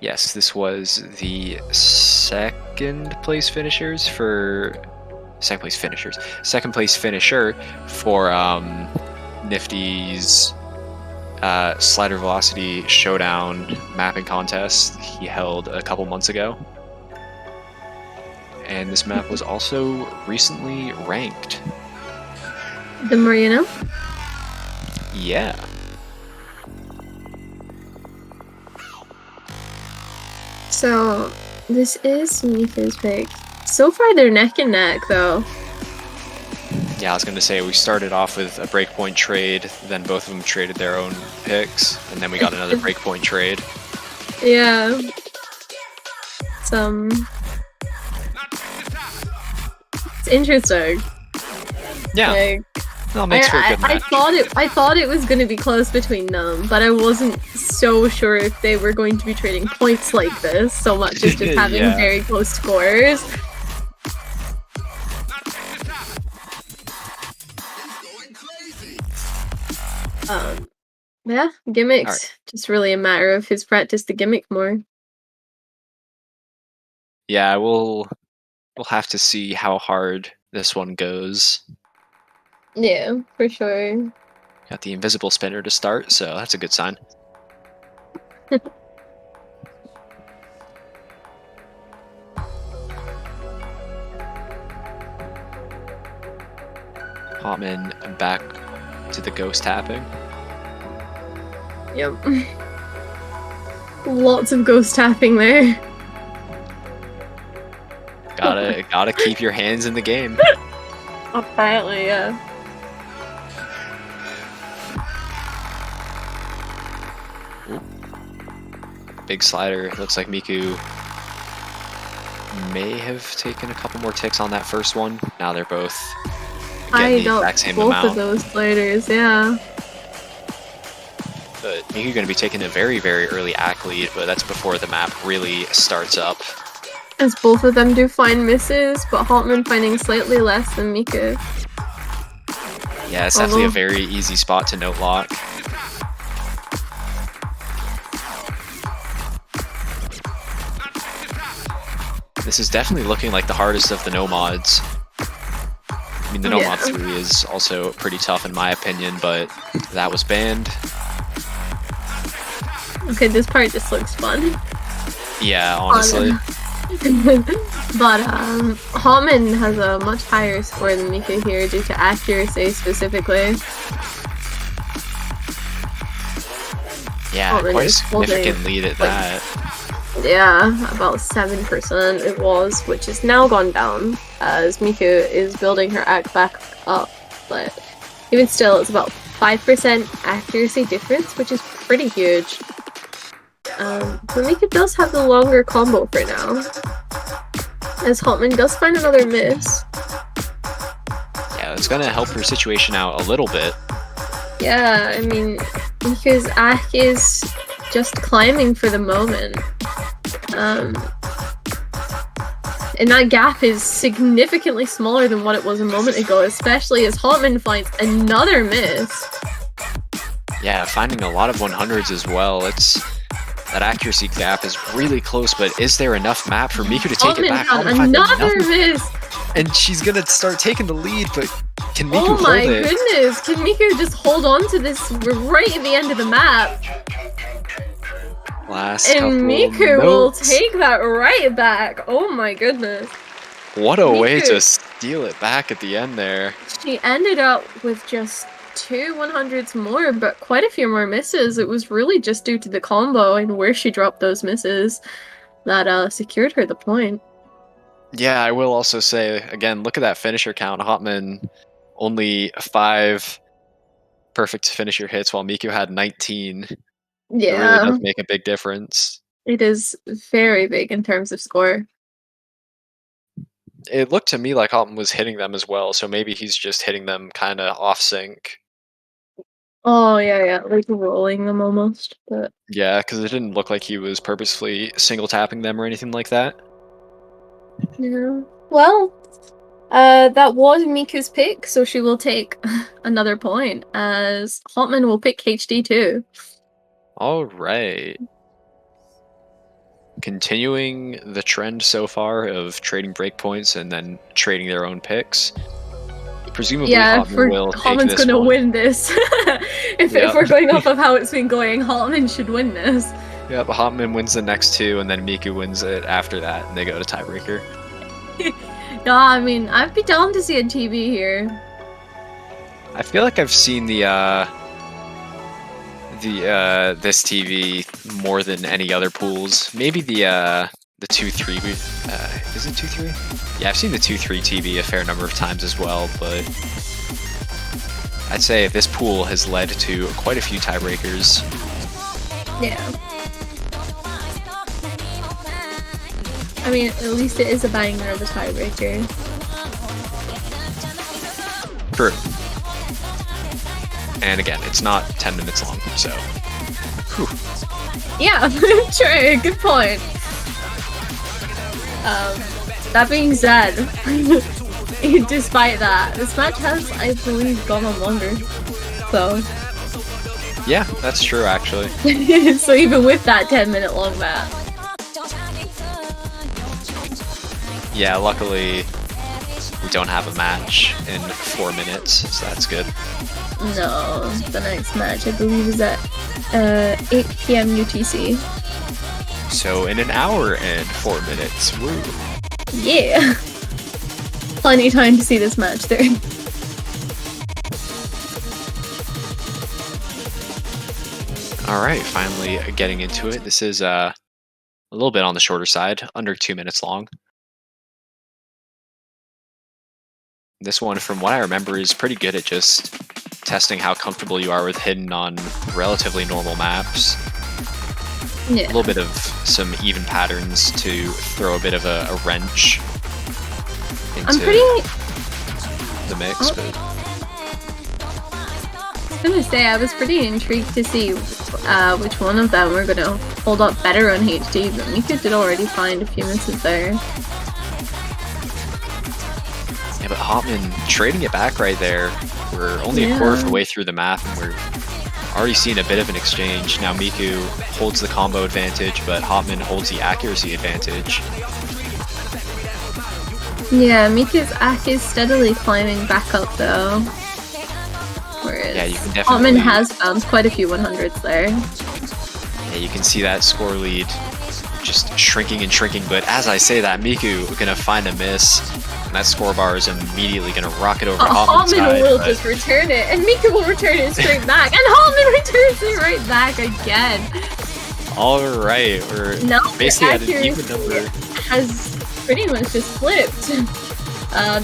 Yes, this was the second place finisher for Nifty's slider velocity showdown mapping contest he held a couple months ago. And this map was also recently ranked. The Marino? Yeah. So, this is Miku's pick. So far, they're neck and neck, though. Yeah, I was going to say, we started off with a breakpoint trade, then both of them traded their own picks, and then we got another breakpoint trade. Yeah. interesting. Yeah, Like, that makes for a good match. I thought it was gonna be close between them, but I wasn't so sure if they were going to be trading points like this so much as just having Yeah. very close scores. Yeah, gimmicks. Alright. Just really a matter of his practice to gimmick more. Yeah, we'll have to see how hard this one goes. Yeah, for sure. Got the invisible spinner to start, so that's a good sign. Hotman back to the ghost tapping. Yep. Lots of ghost tapping there. Gotta keep your hands in the game. Apparently, yeah. Ooh. Big slider. Looks like Miku may have taken a couple more ticks on that first one. Now they're both getting the exact same both amount. of those sliders, yeah. But Miku going to be taking a very, very early act lead, but that's before the map really starts up. As both of them do find misses, but Hotman finding slightly less than Miku. Yeah, it's definitely a very easy spot to note lock. This is definitely looking like the hardest of the no mods. I mean, the no mod 3 is also pretty tough in my opinion, but that was banned. Okay, this part just looks fun. Yeah, honestly. But Hotman has a much higher score than Miku here due to accuracy specifically. Yeah, Hotman quite a is significant holding, lead at like, that. Yeah, about 7% it was, which has now gone down as Miku is building her act back up. But even still, it's about 5% accuracy difference, which is pretty huge. But Miku does have the longer combo for now, as Hotman does find another miss. Yeah, it's gonna help her situation out a little bit. Yeah, I mean, Miku's act is just climbing for the moment. And that gap is significantly smaller than what it was a moment ago, especially as Hotman finds another miss. Yeah, finding a lot of 100s as well. That accuracy gap is really close, but is there enough map for Miku to take it back? Another miss! And she's gonna start taking the lead, but can Miku hold it? Oh my goodness, can Miku just hold on to this? We're right at the end of the map. And Miku will take that right back. Oh my goodness. What a way to steal it back at the end there. She ended up with just 2 100s more, but quite a few more misses. It was really just due to the combo and where she dropped those misses that secured her the point. Yeah, I will also say, again, look at that finisher count. Hotman only 5 perfect finisher hits, while Miku had 19. Yeah. It really does make a big difference. It is very big in terms of score. It looked to me like Hotman was hitting them as well, so maybe he's just hitting them kind of off sync. Oh, yeah, like rolling them almost. But yeah, because it didn't look like he was purposefully single tapping them or anything like that. Yeah. Well, that was Miku's pick, so she will take another point, as Hotman will pick HD too. All right. Continuing the trend so far of trading breakpoints and then trading their own picks. Presumably Hotman's gonna win this. if we're going off of how it's been going, Hotman should win this. Yeah, but Hotman wins the next 2, and then Miku wins it after that, and they go to tiebreaker. No, I mean, I'd be down to see a TV here. I feel like I've seen this TV more than any other pools. Maybe the 2-3. Is it 2-3? Yeah, I've seen the 2-3 TV a fair number of times as well, but I'd say this pool has led to quite a few tiebreakers. Yeah. I mean, at least it is a banger of a tiebreaker. True. And again, it's not 10 minutes long, so. Whew. Yeah, true. Good point. That being said, despite that, this match has, I believe, gone on longer. So. Yeah, that's true, actually. So even with that 10-minute long match. Yeah, luckily we don't have a match in 4 minutes, so that's good. No, the next match I believe is at 8 PM UTC. So in an hour and 4 minutes, woo! Yeah! Plenty of time to see this match there. Alright, finally getting into it. This is a little bit on the shorter side, under 2 minutes long. This one, from what I remember, is pretty good at just testing how comfortable you are with hidden on relatively normal maps. Yeah. A little bit of some even patterns to throw a bit of a wrench into the mix. But I was gonna say, I was pretty intrigued to see which one of them were gonna hold up better on HD, but Mika did already find a few misses there. Yeah, but Hotman trading it back right there. We're only a quarter of the way through the map, and we're already seeing a bit of an exchange. Now Miku holds the combo advantage, but Hotman holds the accuracy advantage. Yeah, Miku's AC is steadily climbing back up though. Whereas yeah, you can definitely. Hotman has found quite a few 100s there. Yeah, you can see that score lead just shrinking and shrinking, but as I say that, Miku gonna find a miss. That score bar is immediately going to rocket over Hotman's Hotman side, will just return it, and Miku will return it straight back, and Hotman returns it right back again. Alright, we're basically at an even number. Has pretty much just flipped.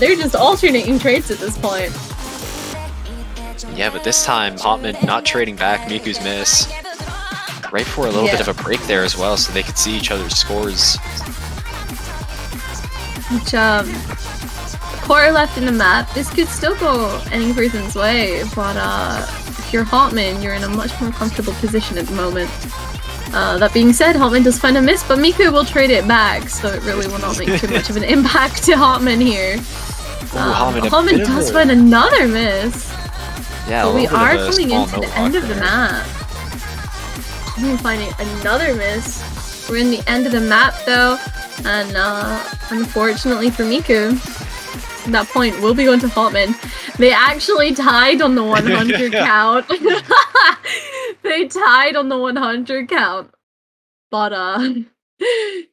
They're just alternating trades at this point. Yeah, but this time, Hotman not trading back Miku's miss. Right for a little bit of a break there as well, so they could see each other's scores. Which, quarter left in the map. This could still go any person's way, but if you're Hotman, you're in a much more comfortable position at the moment. That being said, Hotman does find a miss, but Miku will trade it back, so it really will not make too much of an impact to Hotman here. Hotman does find another miss. Yeah, but we are coming into the end of the map. Hotman finding another miss. We're in the end of the map though, and unfortunately for Miku, that point will be going to Hotman. They actually tied on the 100 count. They tied on the 100 count. But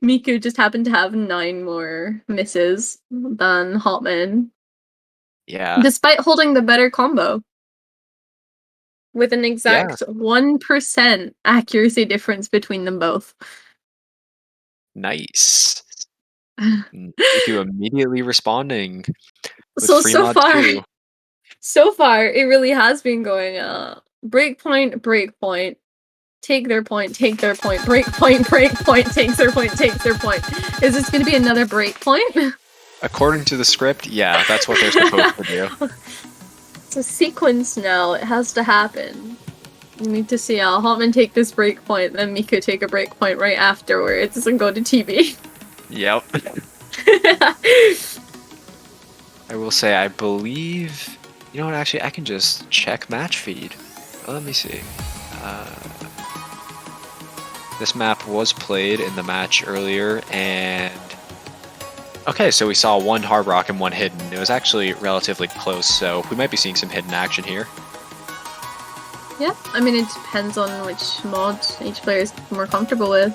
Miku just happened to have 9 more misses than Hotman. Yeah. Despite holding the better combo. With an exact 1% accuracy difference between them both. Nice. Miku immediately responding. So far, it really has been going breakpoint, breakpoint, take their point, breakpoint, breakpoint, takes their point, takes their point. Is this going to be another breakpoint? According to the script, yeah, that's what they're supposed to do. It's a sequence now, it has to happen. You need to see Hotman take this breakpoint, then Miku take a breakpoint right afterwards and go to TV. Yep. I will say, I believe... You know what, actually, I can just check match feed. Let me see. This map was played in the match earlier, and... Okay, so we saw 1 hard rock and 1 hidden. It was actually relatively close, so we might be seeing some hidden action here. Yeah, I mean, it depends on which mod each player is more comfortable with.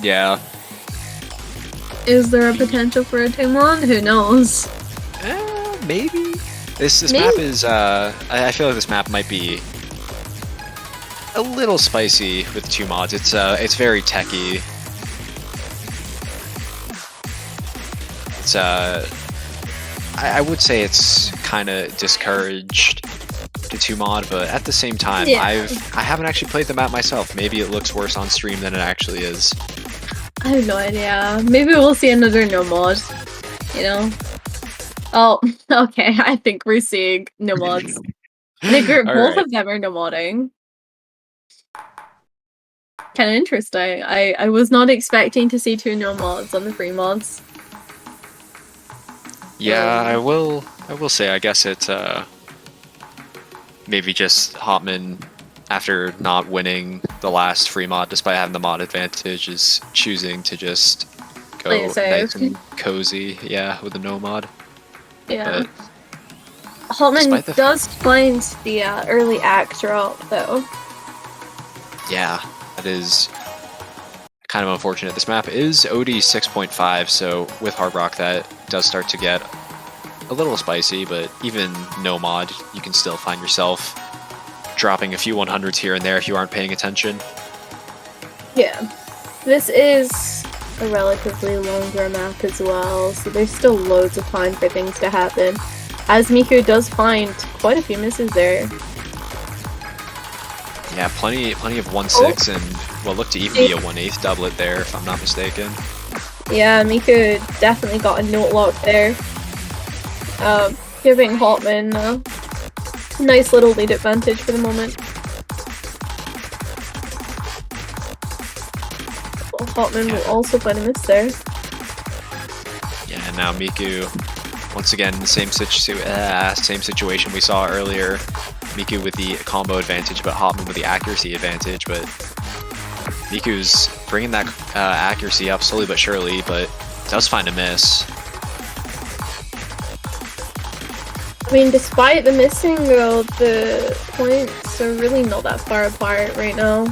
Yeah. Is there a potential for a 2-mod? Who knows? Maybe? This map is, I feel like this map might be a little spicy with 2 mods. It's very techy. It's, I would say it's kind of discouraged to 2 mod, but at the same time, I haven't actually played the map myself. Maybe it looks worse on stream than it actually is. I have no idea. Maybe we'll see another no mod, you know? Oh, okay. I think we're seeing no mods. Both Alright. of them are no modding. Kind of interesting. I was not expecting to see 2 no mods on the free mods. Yeah, I will say, I guess it's maybe just Hotman, after not winning the last free mod despite having the mod advantage, is choosing to just go Play it safe. nice and cozy, yeah, with a no mod. Yeah. But Hotman does find the early act drop though. yeah, that is kind of unfortunate. This map is OD 6.5, so with Hard Rock that does start to get a little spicy, but even no mod, you can still find yourself dropping a few 100s here and there if you aren't paying attention. Yeah. This is a relatively longer map as well, so there's still loads of time for things to happen. As Miku does find quite a few misses there. Yeah, plenty of 1-6 and what looked to even be a 1/8 doublet there, if I'm not mistaken. Yeah, Miku definitely got a note lock there. Giving Hotman a nice little lead advantage for the moment. Hotman will also find a miss there. Yeah, and now Miku, once again, in the same situation we saw earlier. Miku with the combo advantage, but Hotman with the accuracy advantage. But Miku's bringing that accuracy up slowly but surely, but does find a miss. I mean, despite the missing though, the points are really not that far apart right now.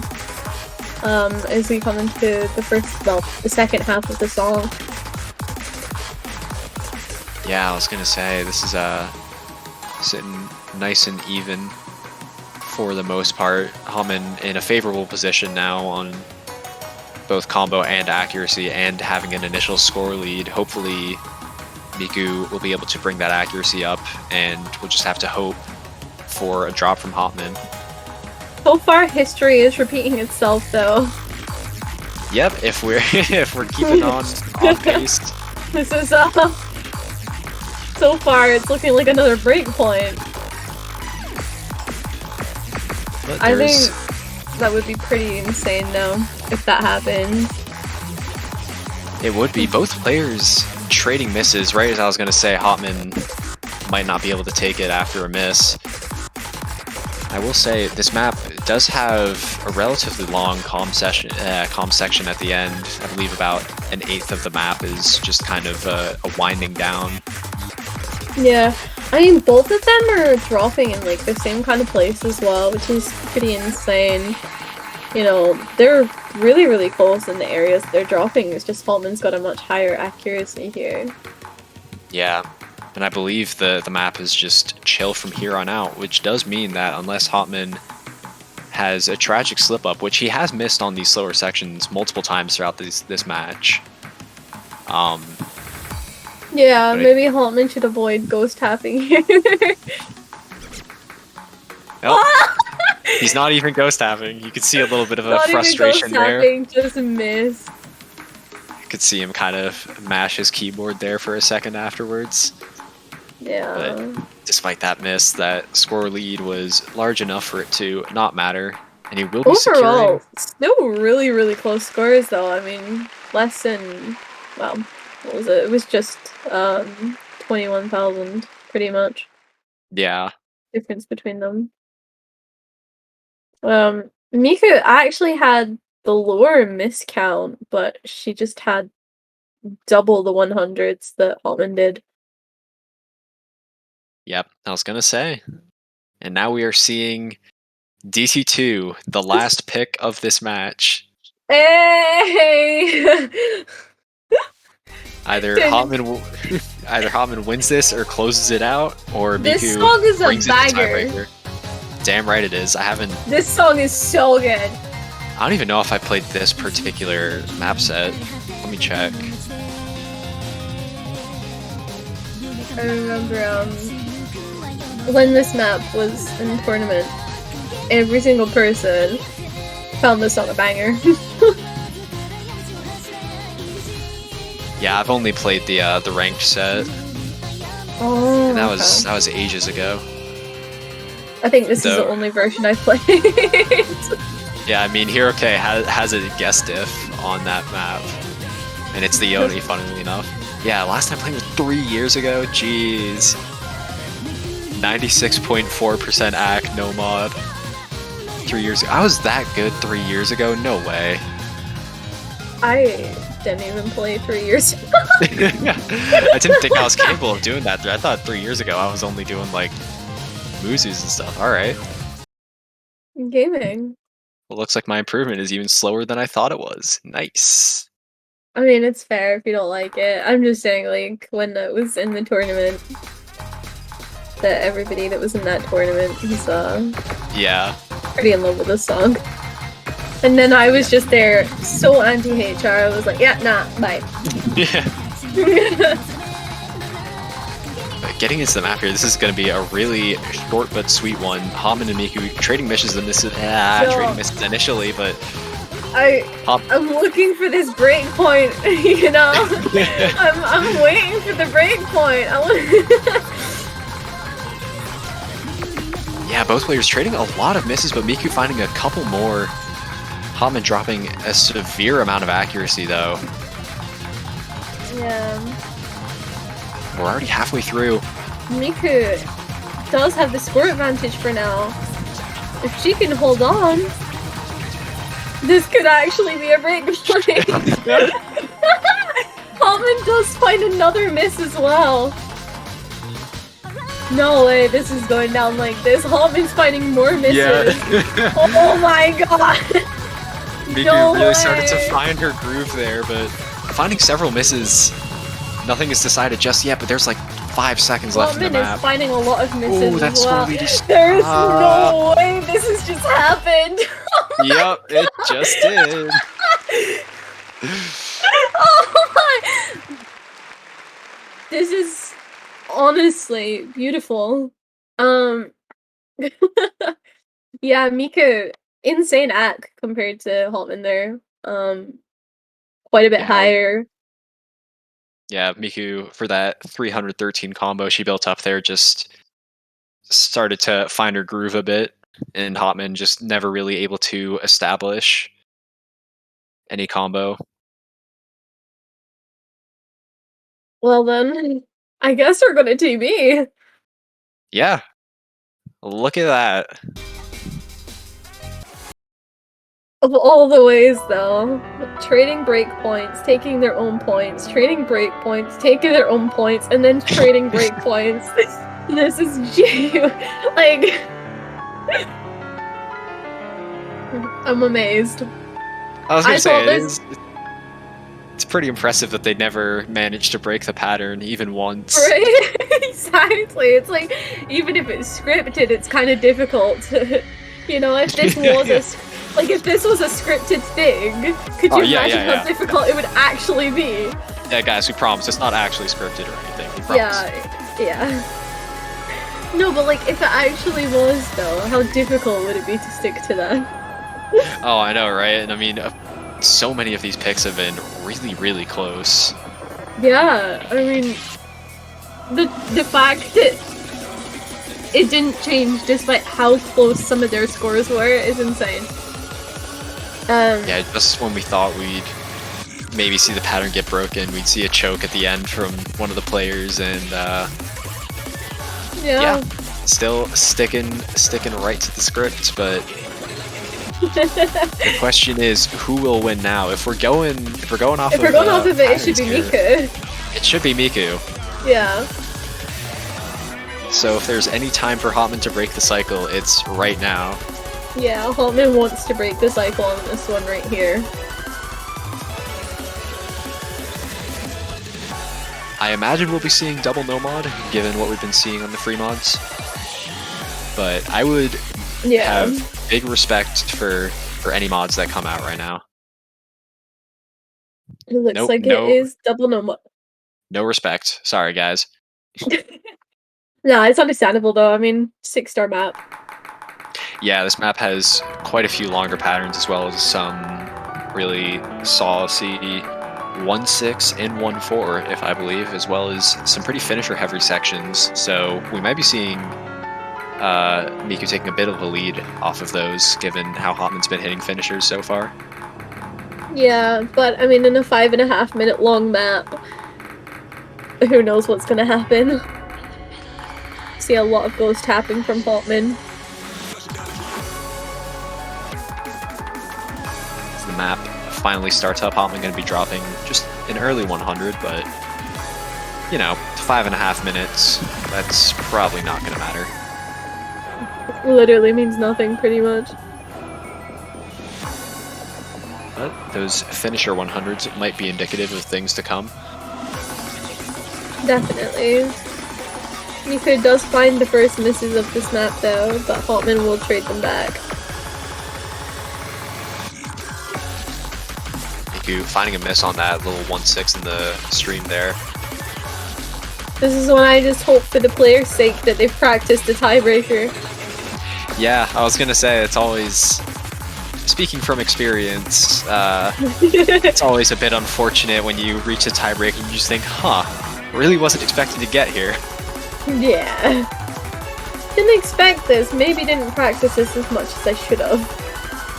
As we come into the second half of the song. Yeah, I was gonna say, this is sitting nice and even for the most part. Hotman in a favorable position now on both combo and accuracy, and having an initial score lead. Hopefully Miku will be able to bring that accuracy up, and we'll just have to hope for a drop from Hotman. So far, history is repeating itself, though. Yep, if we're keeping on pace. This is so far, it's looking like another break point. I think that would be pretty insane, though, if that happened. It would be. Both players trading misses, right as I was going to say Hotman might not be able to take it after a miss. I will say this map does have a relatively long comm section at the end. I believe about 1/8 of the map is just kind of a winding down. Yeah, I mean both of them are dropping in like the same kind of place as well, which is pretty insane. You know, they're really close in the areas they're dropping. It's just Hotman's got a much higher accuracy here. Yeah. And I believe the map is just chill from here on out, which does mean that unless Hotman has a tragic slip-up, which he has missed on these slower sections multiple times throughout this match. Yeah, maybe Hotman should avoid ghost tapping here. Nope. He's not even ghost tapping. You could see a little bit of a frustration there. Even ghost tapping, just missed. You could see him kind of mash his keyboard there for a second afterwards. Yeah. But despite that miss, that score lead was large enough for it to not matter, and he will be securing. Still really close scores though. I mean, less than, well, what was it? It was just 21,000, pretty much. Yeah. Difference between them. Miku actually had the lower miss count, but she just had double the 100s that Hotman did. Yep, I was gonna say. And now we are seeing DT2, the last pick of this match. Hey! Either Hotman wins this or closes it out, or this Miku song is brings a banger. it to tiebreaker. Damn right it is. This song is so good. I don't even know if I played this particular map set. Let me check. I remember when this map was in tournament, every single person found this song a banger. Yeah, I've only played the ranked set. Oh, And that okay. was ages ago. I think this is the So- only version I've played. Yeah, I mean, Hiroke has a guest diff on that map, and it's the Yoni, funnily enough. Yeah, last time playing was 3 years ago. Jeez. 96.4% AC, no mod. 3 years ago. I was that good 3 years ago? No way. I didn't even play 3 years ago. I didn't think I was capable of doing that. I thought 3 years ago I was only doing like Muzus and stuff. Alright. Gaming. Well, looks like my improvement is even slower than I thought it was. Nice. I mean, it's fair if you don't like it. I'm just saying, like, when I was in the tournament, that everybody that was in that tournament was Yeah. pretty in love with this song. And then I was just there, so anti-HR. I was like, yeah, nah, bye. Yeah. Getting into the map here, this is going to be a really short but sweet one. Hotman and Miku trading missions trading missions initially, but I'm looking for this break point, you know? I'm waiting for the break point. yeah, both players trading a lot of misses, but Miku finding a couple more. Hotman dropping a severe amount of accuracy, though. Yeah. We're already halfway through. Miku does have the score advantage for now. If she can hold on, this could actually be a break point. Hotman does find another miss as well. No way, this is going down like this. Hotman's finding more misses. Yeah. Oh my god. Miku No really way. started to find her groove there, but finding several misses. Nothing is decided just yet, but there's like 5 seconds left in the Hotman map. is finding a lot of misses Oh, that as well. score lead is... There's no way this has just happened. Yep, it just did. Oh my! This is honestly beautiful. Yeah, Miku, insane act compared to Hotman there. Quite a bit Yeah. higher. Yeah, Miku, for that 313 combo she built up there, just started to find her groove a bit, and Hotman just never really able to establish any combo. Well then, I guess we're gonna TB. Yeah, look at that. Of all the ways, though, trading breakpoints, taking their own points, trading breakpoints, taking their own points, and then trading breakpoints. This is like, I'm amazed. I was I gonna say, thought it's pretty impressive that they never managed to break the pattern even once. Right? Exactly. It's like, even if it's scripted, it's kind of difficult. You know, if this was if this was a scripted thing, could you imagine how difficult it would actually be? Yeah, guys, we promise it's not actually scripted or anything. We promise. Yeah. No, but like, if it actually was, though, how difficult would it be to stick to that? Oh, I know, right? And I mean, so many of these picks have been really, really close. Yeah, I mean, the fact that it didn't change despite how close some of their scores were is insane. Yeah, just when we thought we'd maybe see the pattern get broken, we'd see a choke at the end from one of the players, and yeah, still sticking right to the script. But the question is, who will win now? If we're going off of it, it should be Miku. It should be Miku. Yeah. So if there's any time for Hotman to break the cycle, it's right now. Yeah, Hotman wants to break the cycle on this one right here. I imagine we'll be seeing double no mod, given what we've been seeing on the free mods. But I would have big respect for any mods that come out right now. It looks like it is double no mod. No respect. Sorry, guys. No, it's understandable though. I mean, 6-star map. Yeah, this map has quite a few longer patterns as well as some really saucy 1-6 and 1-4, if I believe, as well as some pretty finisher-heavy sections. So we might be seeing Miku taking a bit of a lead off of those, given how Hotman's been hitting finishers so far. Yeah, but I mean, in a 5.5 minute long map, who knows what's gonna happen? See a lot of ghost tapping from Hotman. As the map finally starts up, Hotman going to be dropping just an early 100, but, you know, 5.5 minutes, that's probably not going to matter. Literally means nothing, pretty much. But those finisher 100s might be indicative of things to come. Definitely. Miku does find the first misses of this map though, but Hotman will trade them back. Miku finding a miss on that little 1-6 in the stream there. This is when I just hope for the player's sake that they've practiced the tiebreaker. Yeah, I was gonna say, it's always, speaking from experience, it's always a bit unfortunate when you reach a tiebreaker and you just think, huh, really wasn't expecting to get here. Yeah. Didn't expect this, maybe didn't practice this as much as I should have.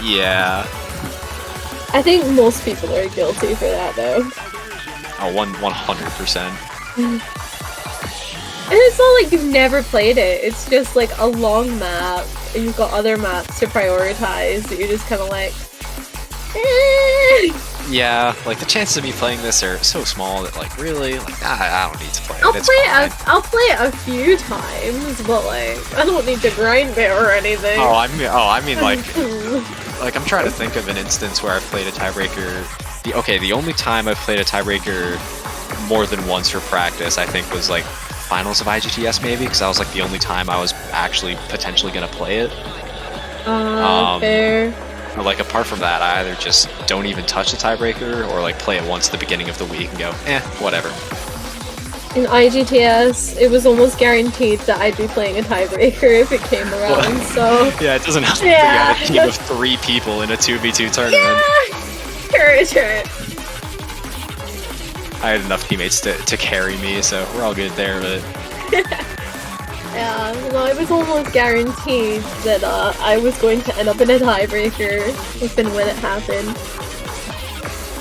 Yeah. I think most people are guilty for that though. Oh, 100%. And it's not like you've never played it, it's just like a long map, and you've got other maps to prioritize that you're just kind of like, eh. Yeah, like the chances of me playing this are so small that like really, like I don't need to play it. I'll play it a few times, but like I don't need to grind it or anything. I mean like I'm trying to think of an instance where I've played a tiebreaker. The only time I've played a tiebreaker more than once for practice, I think, was like finals of IGTS maybe, because that was like the only time I was actually potentially gonna play it. Fair. But like apart from that, I either just don't even touch the tiebreaker or like play it once at the beginning of the week and go, whatever. In IGTS, it was almost guaranteed that I'd be playing a tiebreaker if it came around, Well, so... Yeah, it doesn't help that you have a team of 3 people in a 2v2 tournament. Yeah! Sure. I had enough teammates to carry me, so we're all good there, but... Yeah, no, it was almost guaranteed that I was going to end up in a tiebreaker if and when it happened.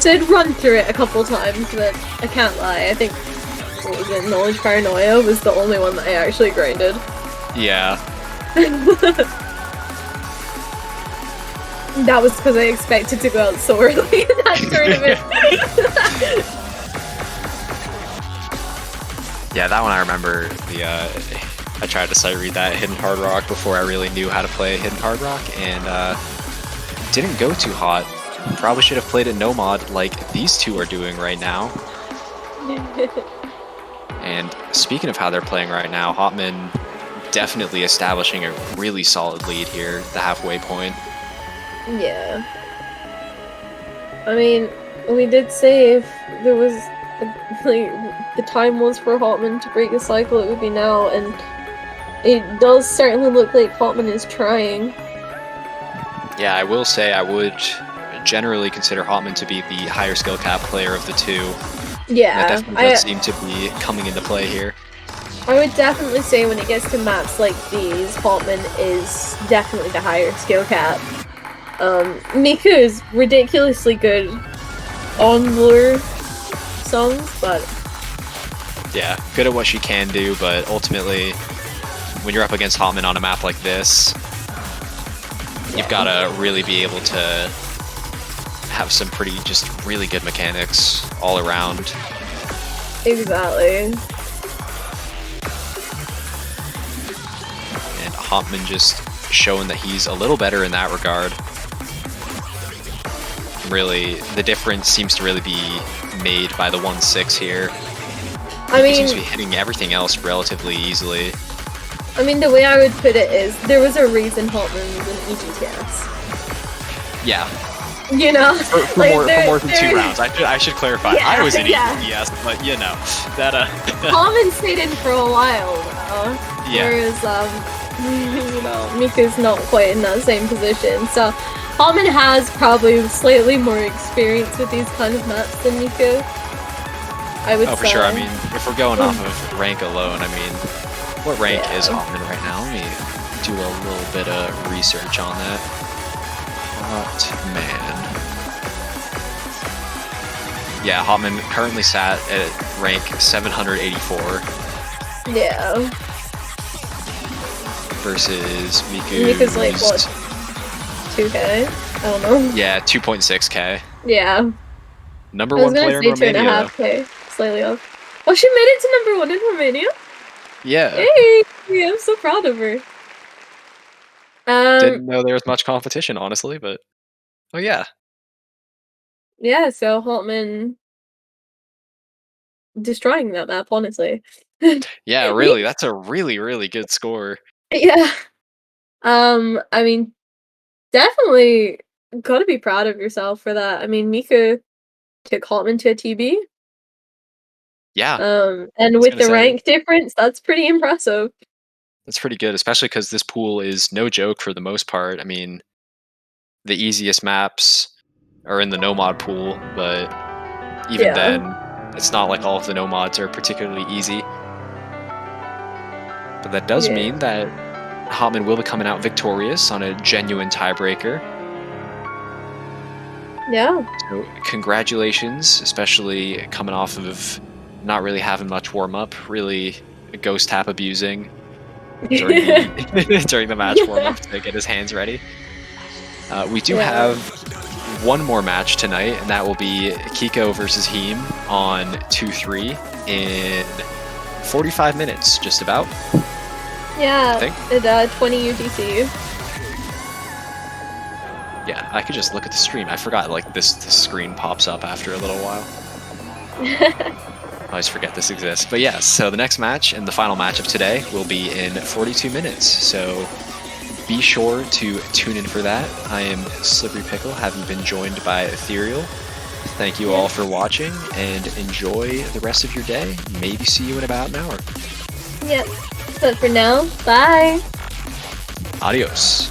So I'd run through it a couple times, but I can't lie, I think, what was it, Knowledge Paranoia was the only one that I actually grinded. Yeah. That was because I expected to go out so early in that tournament. Yeah, that one I remember. I tried to sight read that Hidden Hard Rock before I really knew how to play Hidden Hard Rock, and didn't go too hot. Probably should have played it no mod like these two are doing right now. And speaking of how they're playing right now, Hotman definitely establishing a really solid lead here, the halfway point. Yeah. I mean, we did say if there was, like, the time was for Hotman to break a cycle, it would be now, and it does certainly look like Hotman is trying. Yeah, I will say I would generally consider Hotman to be the higher skill cap player of the two. Yeah. That definitely does seem to be coming into play here. I would definitely say when it gets to maps like these, Hotman is definitely the higher skill cap. Miku is ridiculously good on lure songs, but... Yeah, good at what she can do, but ultimately, when you're up against Hotman on a map like this, you've got to really be able to have some just really good mechanics all around. Exactly. And Hotman just showing that he's a little better in that regard. Really, the difference seems to really be made by the 1-6 here. I mean, he seems to be hitting everything else relatively easily. I mean, the way I would put it is, there was a reason Hotman was in EGTS. Yeah. You know? For more than 2 rounds. I should clarify. Yeah, I was in EGTS, but you know, that Hotman stayed in for a while, though. Yeah. Whereas, you know, Miku's not quite in that same position. So, Hotman has probably slightly more experience with these kind of maps than Miku. I would say. Oh, for sure. I mean, if we're going off of rank alone, I mean, what rank is Hotman right now? Let me do a little bit of research on that. Hotman. Yeah, Hotman currently sat at rank 784. Yeah. Versus Miku. Miku's like, what? 2K? I don't know. Yeah, 2.6k. Yeah. Number one player in Romania. 2.5K. Slightly off. Oh, she made it to number 1 in Romania? Yeah. Hey! I'm so proud of her. Didn't know there was much competition, honestly, but oh yeah. Yeah, so Hotman destroying that map, honestly. Yeah, really, that's a really, really good score. Yeah. I mean, definitely gotta be proud of yourself for that. I mean, Miku took Hotman to a TB. Yeah. And with the rank difference, that's pretty impressive. That's pretty good, especially because this pool is no joke for the most part. I mean, the easiest maps are in the no mod pool, but even then, it's not like all of the no mods are particularly easy. But that does mean that Hotman will be coming out victorious on a genuine tiebreaker. Yeah. So congratulations, especially coming off of not really having much warm-up, really ghost tap abusing during the match warm-up to get his hands ready. We do have one more match tonight, and that will be Kiko versus Heem on 2-3 in 45 minutes, just about. Yeah, at 20 UTC. Yeah, I could just look at the stream. I forgot, like, this screen pops up after a little while. I always forget this exists. But yeah, so the next match and the final match of today will be in 42 minutes. So be sure to tune in for that. I am SlipperyPickle, having been joined by Ethereal. Thank you all for watching, and enjoy the rest of your day. Maybe see you in about an hour. Yep. But for now, bye. Adios.